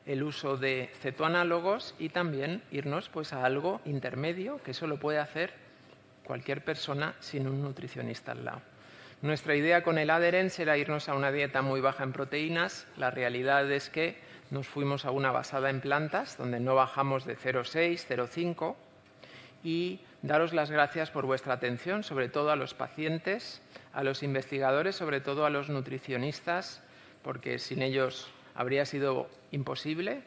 el uso de cetoanálogos y también irnos pues a algo intermedio, que eso lo puede hacer cualquier persona sin un nutricionista al lado. Nuestra idea con el Adherence era irnos a una dieta muy baja en proteínas. La realidad es que nos fuimos a una basada en plantas, donde no bajamos de 0,6, 0,5, y daros las gracias por vuestra atención, sobre todo a los pacientes, a los investigadores, sobre todo a los nutricionistas, porque sin ellos habría sido imposible,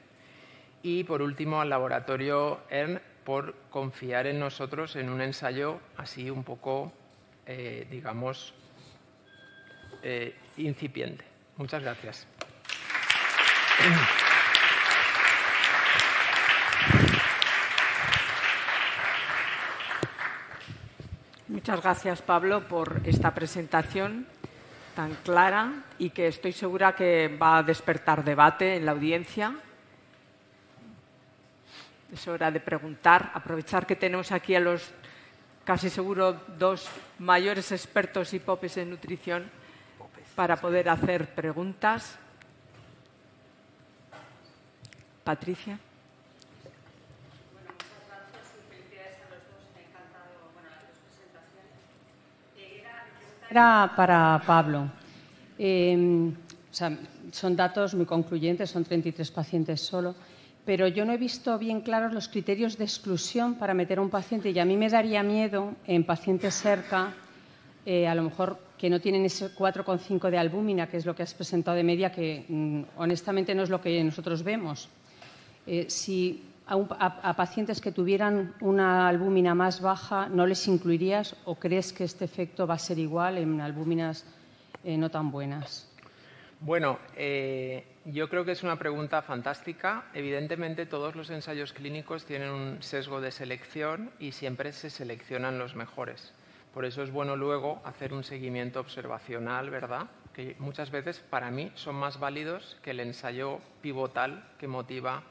y por último al laboratorio ERN por confiar en nosotros en un ensayo así un poco, incipiente. Muchas gracias. Muchas gracias, Pablo, por esta presentación tan clara y que estoy segura que va a despertar debate en la audiencia. Es hora de preguntar, aprovechar que tenemos aquí a los casi seguro 2 mayores expertos y popes en nutrición para poder hacer preguntas. Patricia. Bueno, muchas gracias y felicidades a los dos. Me ha encantado las dos presentaciones. Era para Pablo. Son datos muy concluyentes, son 33 pacientes solo, pero yo no he visto bien claros los criterios de exclusión para meter a un paciente y a mí me daría miedo en pacientes cerca, a lo mejor que no tienen ese 4,5 de albúmina, que es lo que has presentado de media, que honestamente no es lo que nosotros vemos. Si a pacientes que tuvieran una albúmina más baja, ¿no les incluirías o crees que este efecto va a ser igual en albúminas no tan buenas? Bueno, yo creo que es una pregunta fantástica. Evidentemente, todos los ensayos clínicos tienen un sesgo de selección y siempre se seleccionan los mejores. Por eso es bueno luego hacer un seguimiento observacional, ¿verdad? Que muchas veces para mí son más válidos que el ensayo pivotal que motiva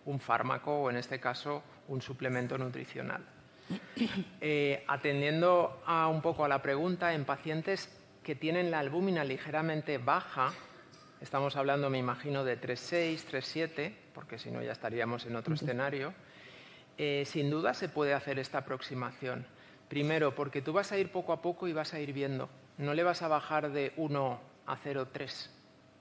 un fármaco o, en este caso, un suplemento nutricional. Atendiendo un poco a la pregunta, en pacientes que tienen la albúmina ligeramente baja, Estamos hablando, me imagino, de 3,6, 3,7, porque si no ya estaríamos en otro escenario. Sin duda se puede hacer esta aproximación. Primero, porque tú vas a ir poco a poco y vas a ir viendo. No le vas a bajar de 1 a 0,3,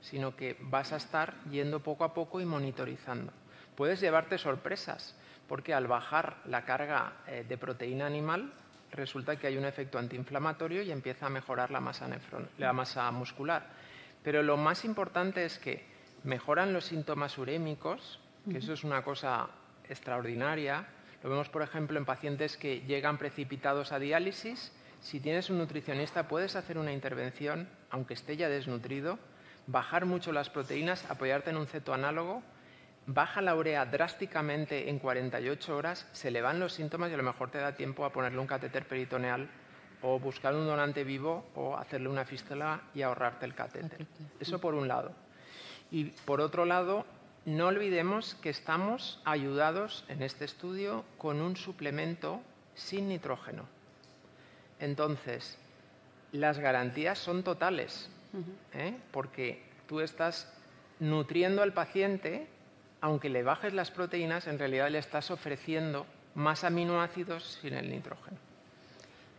sino que vas a estar yendo poco a poco y monitorizando. Puedes llevarte sorpresas, porque al bajar la carga de proteína animal, resulta que hay un efecto antiinflamatorio y empieza a mejorar la masa muscular. Pero lo más importante es que mejoran los síntomas urémicos, que eso es una cosa extraordinaria. Lo vemos, por ejemplo, en pacientes que llegan precipitados a diálisis. Si tienes un nutricionista, puedes hacer una intervención, aunque esté ya desnutrido, bajar mucho las proteínas, apoyarte en un cetoanálogo, baja la urea drásticamente en 48 horas, se le van los síntomas y a lo mejor te da tiempo a ponerle un catéter peritoneal o buscar un donante vivo o hacerle una fístula y ahorrarte el catéter. Eso por un lado. Y por otro lado, no olvidemos que estamos ayudados en este estudio con un suplemento sin nitrógeno. Entonces, las garantías son totales, porque tú estás nutriendo al paciente, aunque le bajes las proteínas, en realidad le estás ofreciendo más aminoácidos sin el nitrógeno.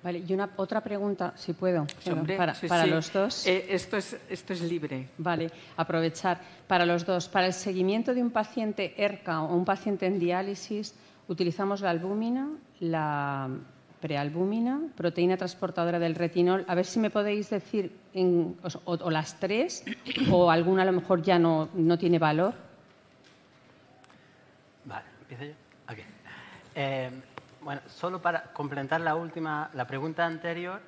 Vale, y otra pregunta, si puedo, Hombre, para los dos. Esto es libre. Vale, aprovechar. Para los dos, para el seguimiento de un paciente ERCA o un paciente en diálisis, utilizamos la albúmina, la prealbúmina, proteína transportadora del retinol. A ver si me podéis decir, o las tres, o alguna a lo mejor ya no tiene valor. Vale, ¿empiezo yo? Okay. Bueno, solo para complementar la pregunta anterior,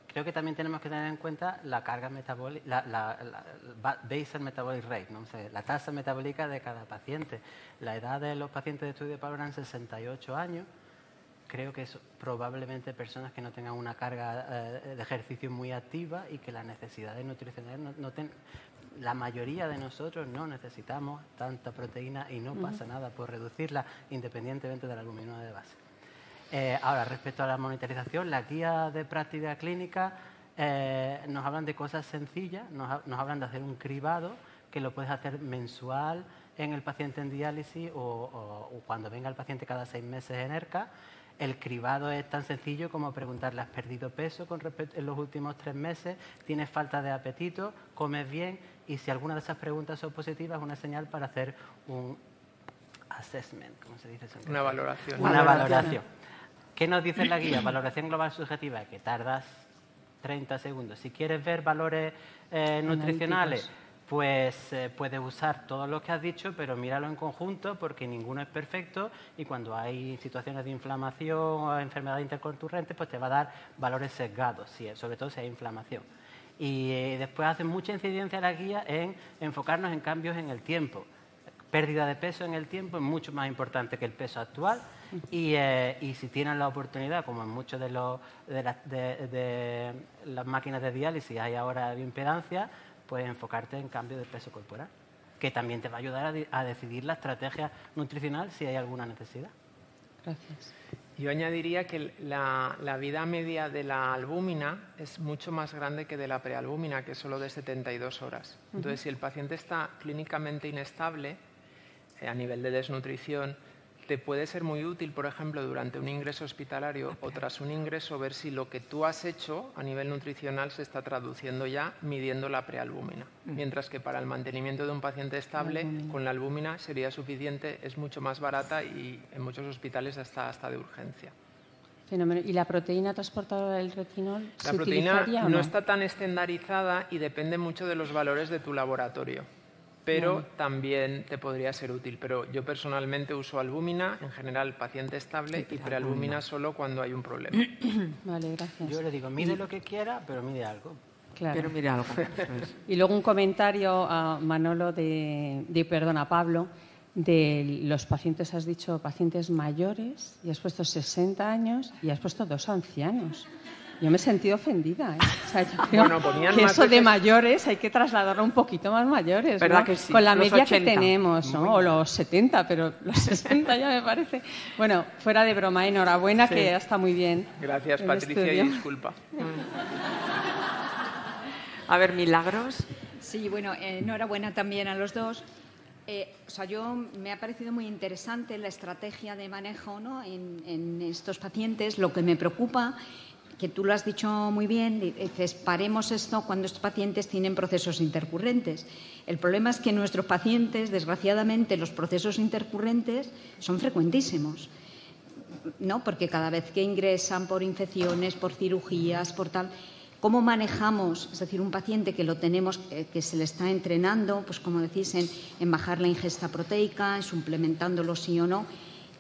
creo que también tenemos que tener en cuenta la carga metabólica, la basal metabolic rate, ¿no? O sea, la tasa metabólica de cada paciente. La edad de los pacientes de estudio de Pablo eran 68 años. Creo que es probablemente personas que no tengan una carga de ejercicio muy activa y que las necesidades nutricionales la mayoría de nosotros no necesitamos tanta proteína y no pasa nada por reducirla independientemente de la albumina de base. Ahora, respecto a la monitorización, la guía de práctica clínica nos hablan de cosas sencillas, nos hablan de hacer un cribado que lo puedes hacer mensual en el paciente en diálisis o cuando venga el paciente cada 6 meses en ERCA. El cribado es tan sencillo como preguntarle: ¿has perdido peso en los últimos 3 meses? ¿Tienes falta de apetito? ¿Comes bien? Y si alguna de esas preguntas son positivas, es una señal para hacer un assessment, ¿cómo se dice eso? Una valoración. Una valoración. ¿Qué nos dice la guía? Valoración global subjetiva, que tardas 30 segundos. Si quieres ver valores nutricionales, pues puedes usar todo lo que has dicho, pero míralo en conjunto porque ninguno es perfecto y cuando hay situaciones de inflamación o enfermedad intercurrente, pues te va a dar valores sesgados, sobre todo si hay inflamación. Y después hace mucha incidencia la guía en enfocarnos en cambios en el tiempo. Pérdida de peso en el tiempo es mucho más importante que el peso actual y si tienen la oportunidad, como en muchos de las máquinas de diálisis hay ahora bioimpedancia, pues enfocarte en cambio de peso corporal, que también te va a ayudar a decidir la estrategia nutricional si hay alguna necesidad. Gracias. Yo añadiría que la vida media de la albúmina es mucho más grande que de la prealbúmina, que es solo de 72 horas. Entonces, si el paciente está clínicamente inestable, a nivel de desnutrición, te puede ser muy útil, por ejemplo, durante un ingreso hospitalario o tras un ingreso, ver si lo que tú has hecho a nivel nutricional se está traduciendo ya midiendo la prealbúmina. Mientras que para el mantenimiento de un paciente estable, con la albúmina sería suficiente, es mucho más barata y en muchos hospitales hasta de urgencia. Fenómeno. ¿Y la proteína transportadora del retinol? La proteína no está tan estandarizada y depende mucho de los valores de tu laboratorio. Pero también te podría ser útil. Pero yo personalmente uso albúmina, en general paciente estable, y prealbúmina solo cuando hay un problema. Vale, gracias. Yo le digo, mide lo que quiera, pero mide algo. Claro. Pero mira algo. Y luego un comentario a Manolo a Pablo, de los pacientes, has dicho pacientes mayores, y has puesto 60 años y has puesto 2 ancianos. Yo me he sentido ofendida, ¿eh? O sea, yo creo que eso de mayores hay que trasladarlo un poquito más mayores, ¿verdad ¿no? que sí? Con la Los media 80. que tenemos, ¿no? O los 70, pero los 60 ya me parece. Bueno, fuera de broma, enhorabuena, que está muy bien. Gracias, el Patricia, estudio. y disculpa. A ver, Milagros. Sí, bueno, enhorabuena también a los dos. Me ha parecido muy interesante la estrategia de manejo, ¿no?, en estos pacientes. Lo que me preocupa, que tú lo has dicho muy bien, dices, paremos esto cuando estos pacientes tienen procesos intercurrentes. El problema es que en nuestros pacientes, desgraciadamente, los procesos intercurrentes son frecuentísimos, ¿no? Porque cada vez que ingresan por infecciones, por cirugías, por tal, ¿cómo manejamos? Es decir, un paciente que lo tenemos, que se le está entrenando, pues como decís, en bajar la ingesta proteica, en suplementándolo sí o no.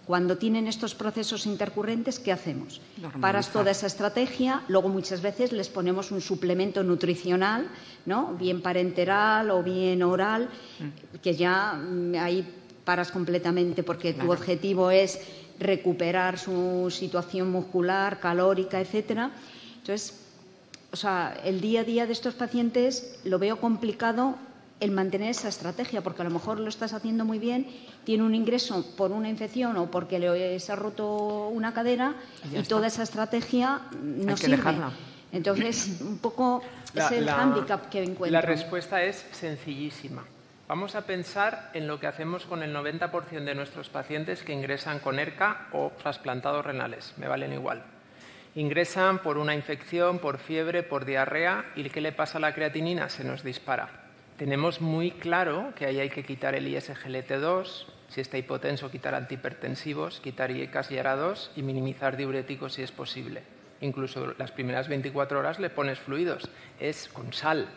Cuando tienen estos procesos intercurrentes, ¿qué hacemos? Paras toda esa estrategia, luego muchas veces les ponemos un suplemento nutricional, ¿no?, bien parenteral o bien oral, que ya ahí paras completamente porque tu objetivo es recuperar su situación muscular, calórica, etcétera. Entonces, el día a día de estos pacientes lo veo complicado el mantener esa estrategia, porque a lo mejor lo estás haciendo muy bien, tiene un ingreso por una infección o porque se ha roto una cadera y toda esa estrategia no sirve. Dejarla. Entonces, un poco es el hándicap que encuentro. La respuesta es sencillísima. Vamos a pensar en lo que hacemos con el 90% de nuestros pacientes que ingresan con ERCA o trasplantados renales, me valen igual. Ingresan por una infección, por fiebre, por diarrea, ¿y qué le pasa a la creatinina? Se nos dispara. Tenemos muy claro que ahí hay que quitar el ISGLT2, si está hipotenso, quitar antihipertensivos, quitar IECAS y ARA2 y minimizar diuréticos si es posible. Incluso las primeras 24 horas le pones fluidos, es con sal.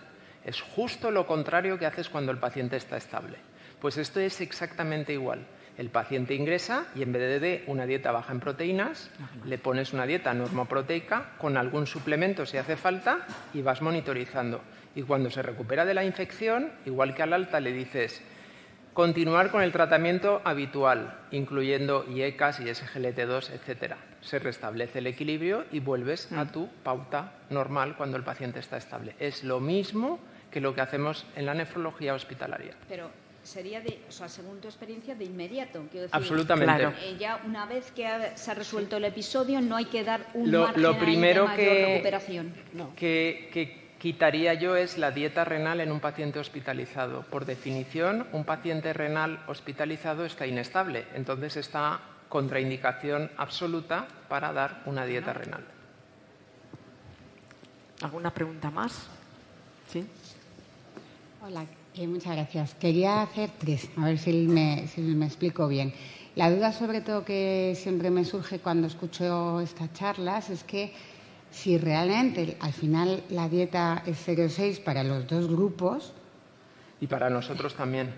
Es justo lo contrario que haces cuando el paciente está estable. Pues esto es exactamente igual. El paciente ingresa y en vez de una dieta baja en proteínas, le pones una dieta normoproteica con algún suplemento si hace falta y vas monitorizando. Y cuando se recupera de la infección, igual que al alta, le dices continuar con el tratamiento habitual, incluyendo IECAS, ISGLT2, etc. Se restablece el equilibrio y vuelves a tu pauta normal cuando el paciente está estable. Es lo mismo que lo que hacemos en la nefrología hospitalaria. Pero sería, según tu experiencia, de inmediato. Quiero decir, absolutamente. Claro. Ya una vez que se ha resuelto el episodio, no hay que dar un margen lo primero de mayor recuperación. que quitaría yo es la dieta renal en un paciente hospitalizado. Por definición, un paciente renal hospitalizado está inestable, entonces está contraindicación absoluta para dar una dieta renal. ¿Alguna pregunta más? ¿Sí? Hola, muchas gracias. Quería hacer tres, a ver si me explico bien. La duda sobre todo que siempre me surge cuando escucho estas charlas es que si realmente al final la dieta es 0,6 para los dos grupos. Y para nosotros también.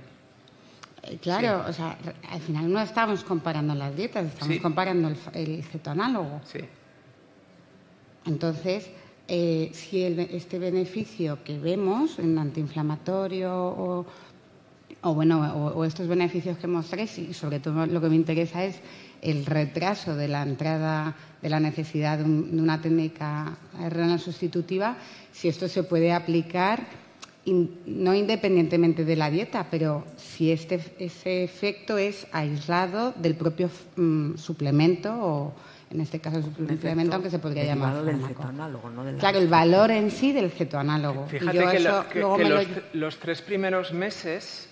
Claro, sí. Al final no estamos comparando las dietas, estamos comparando el cetoanálogo. Sí. Entonces, si este beneficio que vemos en antiinflamatorio o estos beneficios que mostréis, y sobre todo lo que me interesa es el retraso de la entrada de la necesidad de una técnica renal sustitutiva, si esto se puede aplicar no independientemente de la dieta, pero si ese efecto es aislado del propio suplemento o, en este caso, es un suplemento, aunque se podría llamar del cetoanálogo, no del claro, el valor en sí del cetoanálogo. Fíjate los 3 primeros meses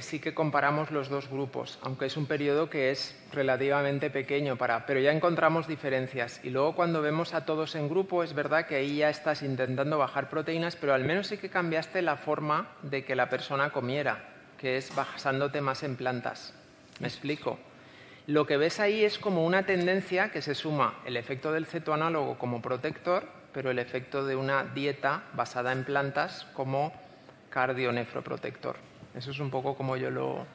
sí que comparamos los dos grupos, aunque es un periodo que es relativamente pequeño, pero ya encontramos diferencias. Y luego cuando vemos a todos en grupo, es verdad que ahí ya estás intentando bajar proteínas, pero al menos sí que cambiaste la forma de que la persona comiera, que es basándote más en plantas. ¿Me explico? Lo que ves ahí es como una tendencia que se suma el efecto del cetoanálogo como protector, pero el efecto de una dieta basada en plantas como cardionefroprotector. Eso es un poco como yo lo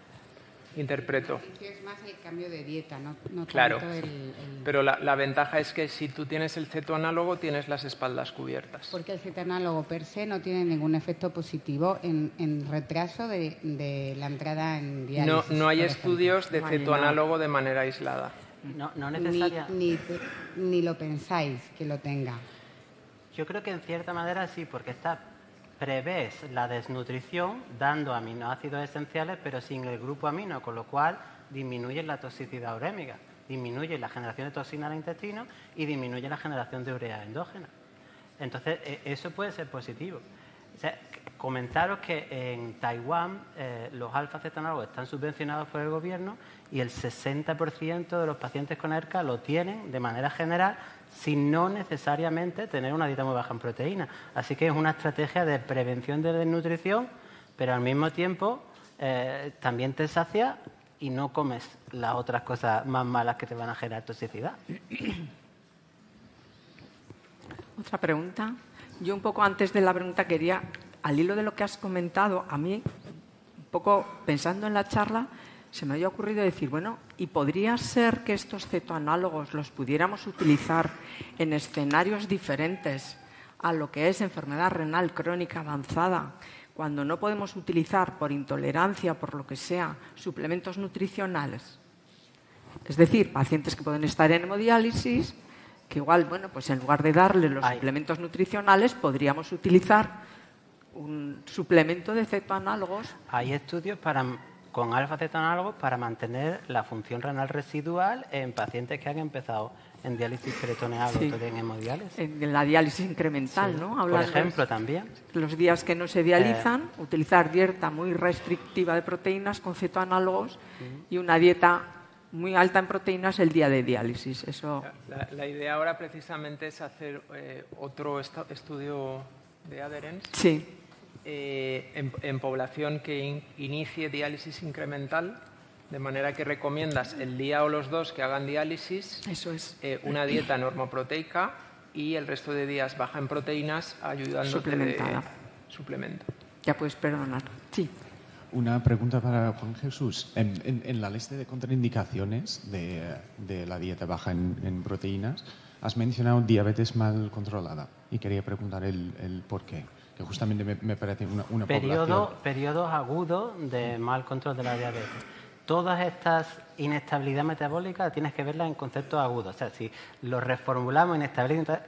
interpreto. Es más el cambio de dieta, no claro, tanto pero la ventaja es que si tú tienes el cetoanálogo tienes las espaldas cubiertas. Porque el cetoanálogo per se no tiene ningún efecto positivo en retraso de la entrada en diálisis. No hay estudios de cetoanálogo de manera aislada. No necesaria. Ni lo pensáis que lo tenga. Yo creo que en cierta manera sí, porque prevés la desnutrición dando aminoácidos esenciales pero sin el grupo amino, con lo cual disminuye la toxicidad urémica, disminuye la generación de toxina al intestino y disminuye la generación de urea endógena. Entonces, eso puede ser positivo. O sea, comentaros que en Taiwán los alfa-cetonálogos están subvencionados por el gobierno y el 60% de los pacientes con ERCA lo tienen de manera general sin no necesariamente tener una dieta muy baja en proteína. Así que es una estrategia de prevención de desnutrición, pero al mismo tiempo también te sacia y no comes las otras cosas más malas que te van a generar toxicidad. Otra pregunta. Yo un poco antes de la pregunta quería, al hilo de lo que has comentado, a mí, un poco pensando en la charla, se me había ocurrido decir, bueno, ¿y podría ser que estos cetoanálogos los pudiéramos utilizar en escenarios diferentes a lo que es enfermedad renal crónica avanzada, cuando no podemos utilizar por intolerancia, por lo que sea, suplementos nutricionales? Es decir, pacientes que pueden estar en hemodiálisis, que igual, bueno, pues en lugar de darle los suplementos nutricionales, podríamos utilizar un suplemento de cetoanálogos. Hay estudios con alfa-cetonálogos para mantener la función renal residual en pacientes que han empezado en diálisis peritoneal o en hemodiálisis. En la diálisis incremental, sí. ¿no? Por ejemplo, también. Los días que no se dializan, utilizar dieta muy restrictiva de proteínas con cetoanálogos y una dieta muy alta en proteínas el día de diálisis. Eso... La idea ahora precisamente es hacer otro estudio de adherence. Sí. En población que inicie diálisis incremental, de manera que recomiendas el día o los dos que hagan diálisis. Eso es. Una dieta normoproteica y el resto de días baja en proteínas, ayudándote suplementada. Suplemento. Ya puedes perdonar. Sí. Una pregunta para Juan Jesús. En la lista de contraindicaciones de la dieta baja en proteínas, has mencionado diabetes mal controlada y quería preguntar el por qué. Que justamente me parece una población... Periodos agudos de mal control de la diabetes. Todas estas inestabilidad metabólica tienes que verlas en conceptos agudos. O sea, si lo reformulamos en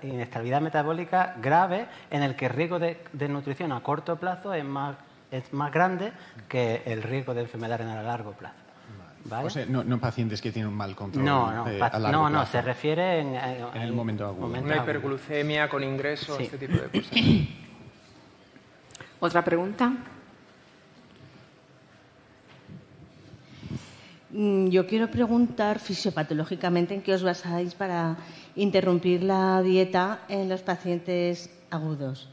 inestabilidad metabólica grave, en el que el riesgo de nutrición a corto plazo es más grande que el riesgo de enfermedad renal a largo plazo. ¿Vale? O sea, no pacientes que tienen un mal control a largo plazo. Se refiere en el momento agudo. Una hiperglucemia con ingreso, sí. Este tipo de cosas. ¿Otra pregunta? Yo quiero preguntar fisiopatológicamente en qué os basáis para interrumpir la dieta en los pacientes agudos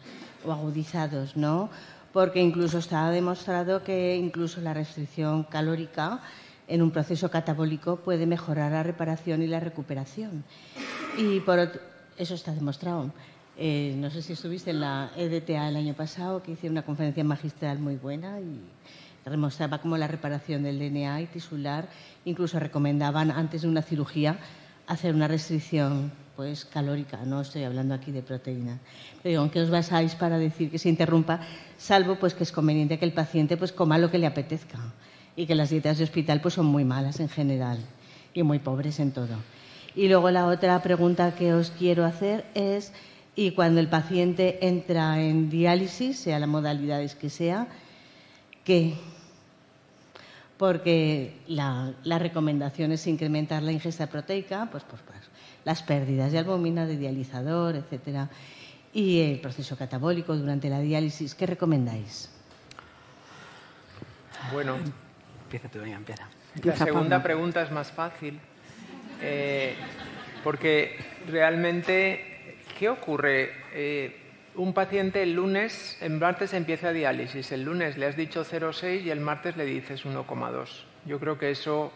o agudizados, ¿no? Porque incluso está demostrado que incluso la restricción calórica en un proceso catabólico puede mejorar la reparación y la recuperación. Y eso está demostrado. No sé si estuviste en la EDTA el año pasado, que hice una conferencia magistral muy buena y demostraba cómo la reparación del DNA y tisular, incluso recomendaban antes de una cirugía hacer una restricción pues calórica. No estoy hablando aquí de proteínas. Pero digo, ¿en qué os basáis para decir que se interrumpa? Salvo pues que es conveniente que el paciente pues coma lo que le apetezca y que las dietas de hospital pues son muy malas en general y muy pobres en todo. Y luego la otra pregunta que os quiero hacer es, y cuando el paciente entra en diálisis, sea la modalidad que sea, ¿qué? Porque la recomendación es incrementar la ingesta proteica, pues las pérdidas de albúmina, de dializador, etcétera, y el proceso catabólico durante la diálisis. ¿Qué recomendáis? Bueno, empieza tú, venga, empieza. La segunda pregunta es más fácil, porque realmente, ¿qué ocurre? Un paciente el martes empieza diálisis, el lunes le has dicho 0,6 y el martes le dices 1,2. Yo creo que eso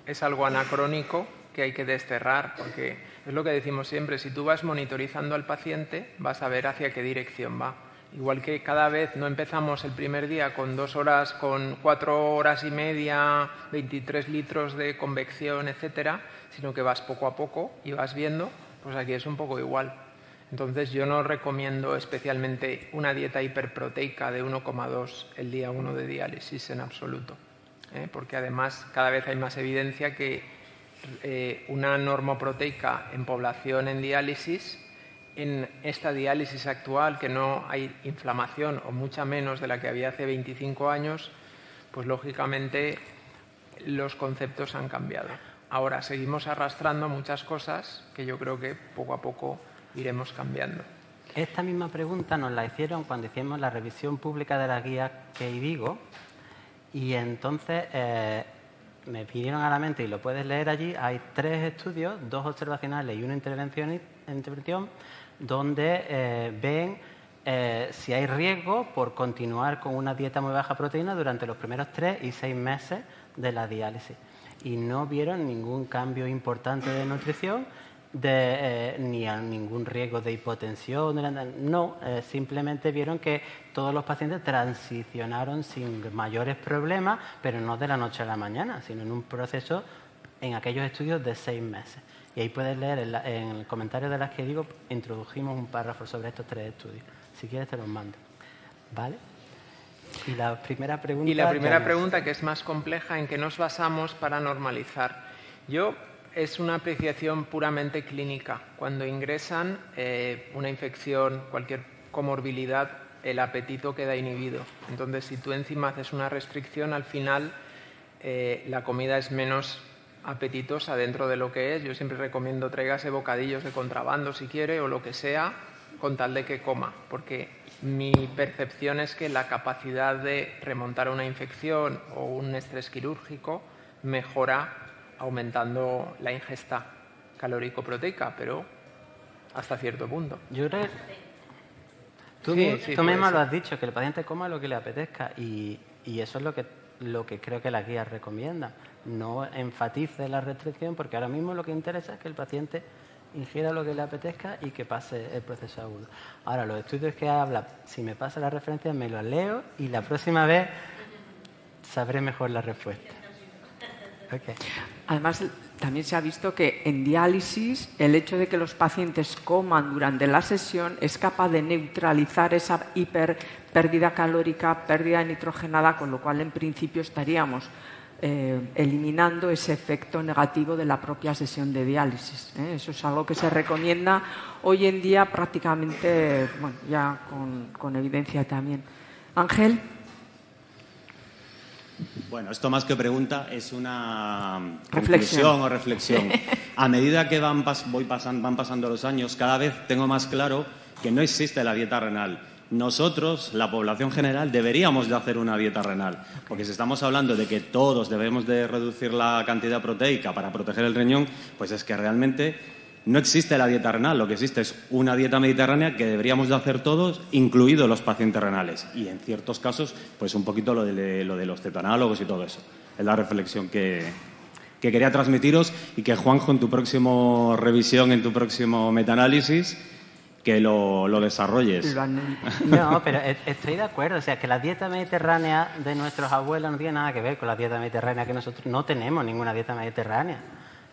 es algo anacrónico que hay que desterrar, porque es lo que decimos siempre, si tú vas monitorizando al paciente, vas a ver hacia qué dirección va. Igual que cada vez no empezamos el primer día con 2 horas, con 4 horas y media, 23 litros de convección, etcétera, sino que vas poco a poco y vas viendo, pues aquí es un poco igual. Entonces yo no recomiendo especialmente una dieta hiperproteica de 1,2 el día 1 de diálisis en absoluto, porque además cada vez hay más evidencia que una normoproteica en población en diálisis, en esta diálisis actual que no hay inflamación o mucha menos de la que había hace 25 años, pues lógicamente los conceptos han cambiado. Ahora seguimos arrastrando muchas cosas que yo creo que poco a poco iremos cambiando. Esta misma pregunta nos la hicieron cuando hicimos la revisión pública de la guía KDIGO, y entonces me vinieron a la mente, y lo puedes leer allí, hay 3 estudios, 2 observacionales y una intervención donde ven si hay riesgo por continuar con una dieta muy baja proteína durante los primeros 3 y 6 meses de la diálisis. Y no vieron ningún cambio importante de nutrición, ni a ningún riesgo de hipotensión. No, simplemente vieron que todos los pacientes transicionaron sin mayores problemas, pero no de la noche a la mañana, sino en un proceso, en aquellos estudios de 6 meses. Y ahí puedes leer en el comentario de las que digo, introdujimos un párrafo sobre estos 3 estudios. Si quieres te los mando. ¿Vale? Y la primera pregunta... Y la primera pregunta, que es más compleja, ¿en qué nos basamos para normalizar? Es una apreciación puramente clínica. Cuando ingresan una infección, cualquier comorbilidad, el apetito queda inhibido. Entonces, si tú encima haces una restricción, al final la comida es menos apetitosa dentro de lo que es. Yo siempre recomiendo tráigase bocadillos de contrabando si quiere o lo que sea, con tal de que coma, porque mi percepción es que la capacidad de remontar una infección o un estrés quirúrgico mejora aumentando la ingesta calórico-proteica, pero hasta cierto punto. Yo creo... Tú mismo lo has dicho, que el paciente coma lo que le apetezca, y eso es lo que creo que las guías recomiendan. No enfatice la restricción, porque ahora mismo lo que interesa es que el paciente ingiera lo que le apetezca y que pase el proceso agudo. Ahora, los estudios que habla, si me pasa la referencia, me los leo y la próxima vez sabré mejor la respuesta. Okay. Además, también se ha visto que en diálisis el hecho de que los pacientes coman durante la sesión es capaz de neutralizar esa pérdida calórica, pérdida nitrogenada, con lo cual en principio estaríamos eliminando ese efecto negativo de la propia sesión de diálisis. Eso es algo que se recomienda hoy en día prácticamente, bueno, ya con evidencia también. Ángel. Bueno, esto más que pregunta es una conclusión o reflexión. A medida que van pasando los años, cada vez tengo más claro que no existe la dieta renal. Nosotros, la población general, deberíamos de hacer una dieta renal, porque si estamos hablando de que todos debemos de reducir la cantidad proteica para proteger el riñón, pues es que realmente no existe la dieta renal. Lo que existe es una dieta mediterránea que deberíamos de hacer todos, incluidos los pacientes renales. Y en ciertos casos, pues un poquito lo de los cetoanálogos y todo eso. Es la reflexión que quería transmitiros, y que, Juanjo, en tu próxima revisión, en tu próximo metaanálisis, que lo desarrolles. No, pero estoy de acuerdo. O sea, que la dieta mediterránea de nuestros abuelos no tiene nada que ver con la dieta mediterránea que nosotros no tenemos ninguna dieta mediterránea.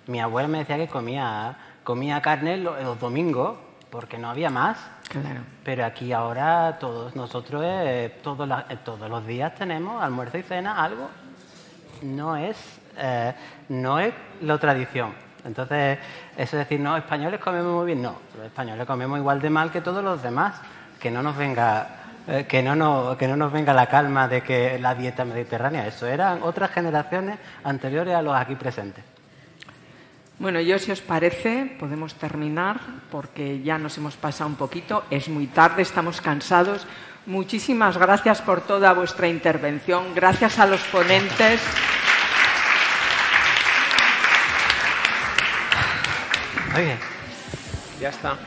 Mi abuela me decía que comía carne los domingos porque no había más. Claro. Pero aquí ahora todos nosotros todos los días tenemos almuerzo y cena algo. No es la tradición. Entonces, eso es decir, no, españoles comemos muy bien. No, los españoles comemos igual de mal que todos los demás. Que no nos venga la calma de que la dieta mediterránea. Eso eran otras generaciones anteriores a los aquí presentes. Bueno, si os parece, podemos terminar, porque ya nos hemos pasado un poquito. Es muy tarde, estamos cansados. Muchísimas gracias por toda vuestra intervención. Gracias a los ponentes. Oye, ya está.